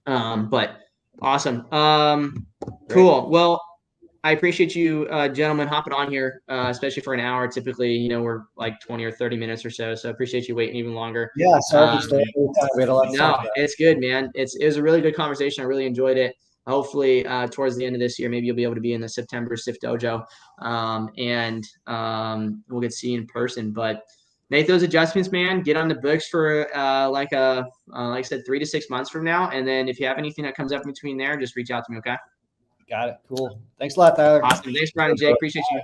But awesome. Cool. Well, I appreciate you gentlemen hopping on here, especially for an hour. Typically, we're like 20 or 30 minutes or so. So I appreciate you waiting even longer. Yeah, sorry for we had a lot to talk about. It's good, man. It was a really good conversation. I really enjoyed it. Hopefully, towards the end of this year, maybe you'll be able to be in the September SIFT Dojo, and we'll get to see you in person. But make those adjustments, man. Get on the books for like I said, 3 to 6 months from now. And then if you have anything that comes up in between there, just reach out to me. Okay. Got it. Cool. Thanks a lot, Tyler. Awesome. Thanks, Brian and Jake. Appreciate you.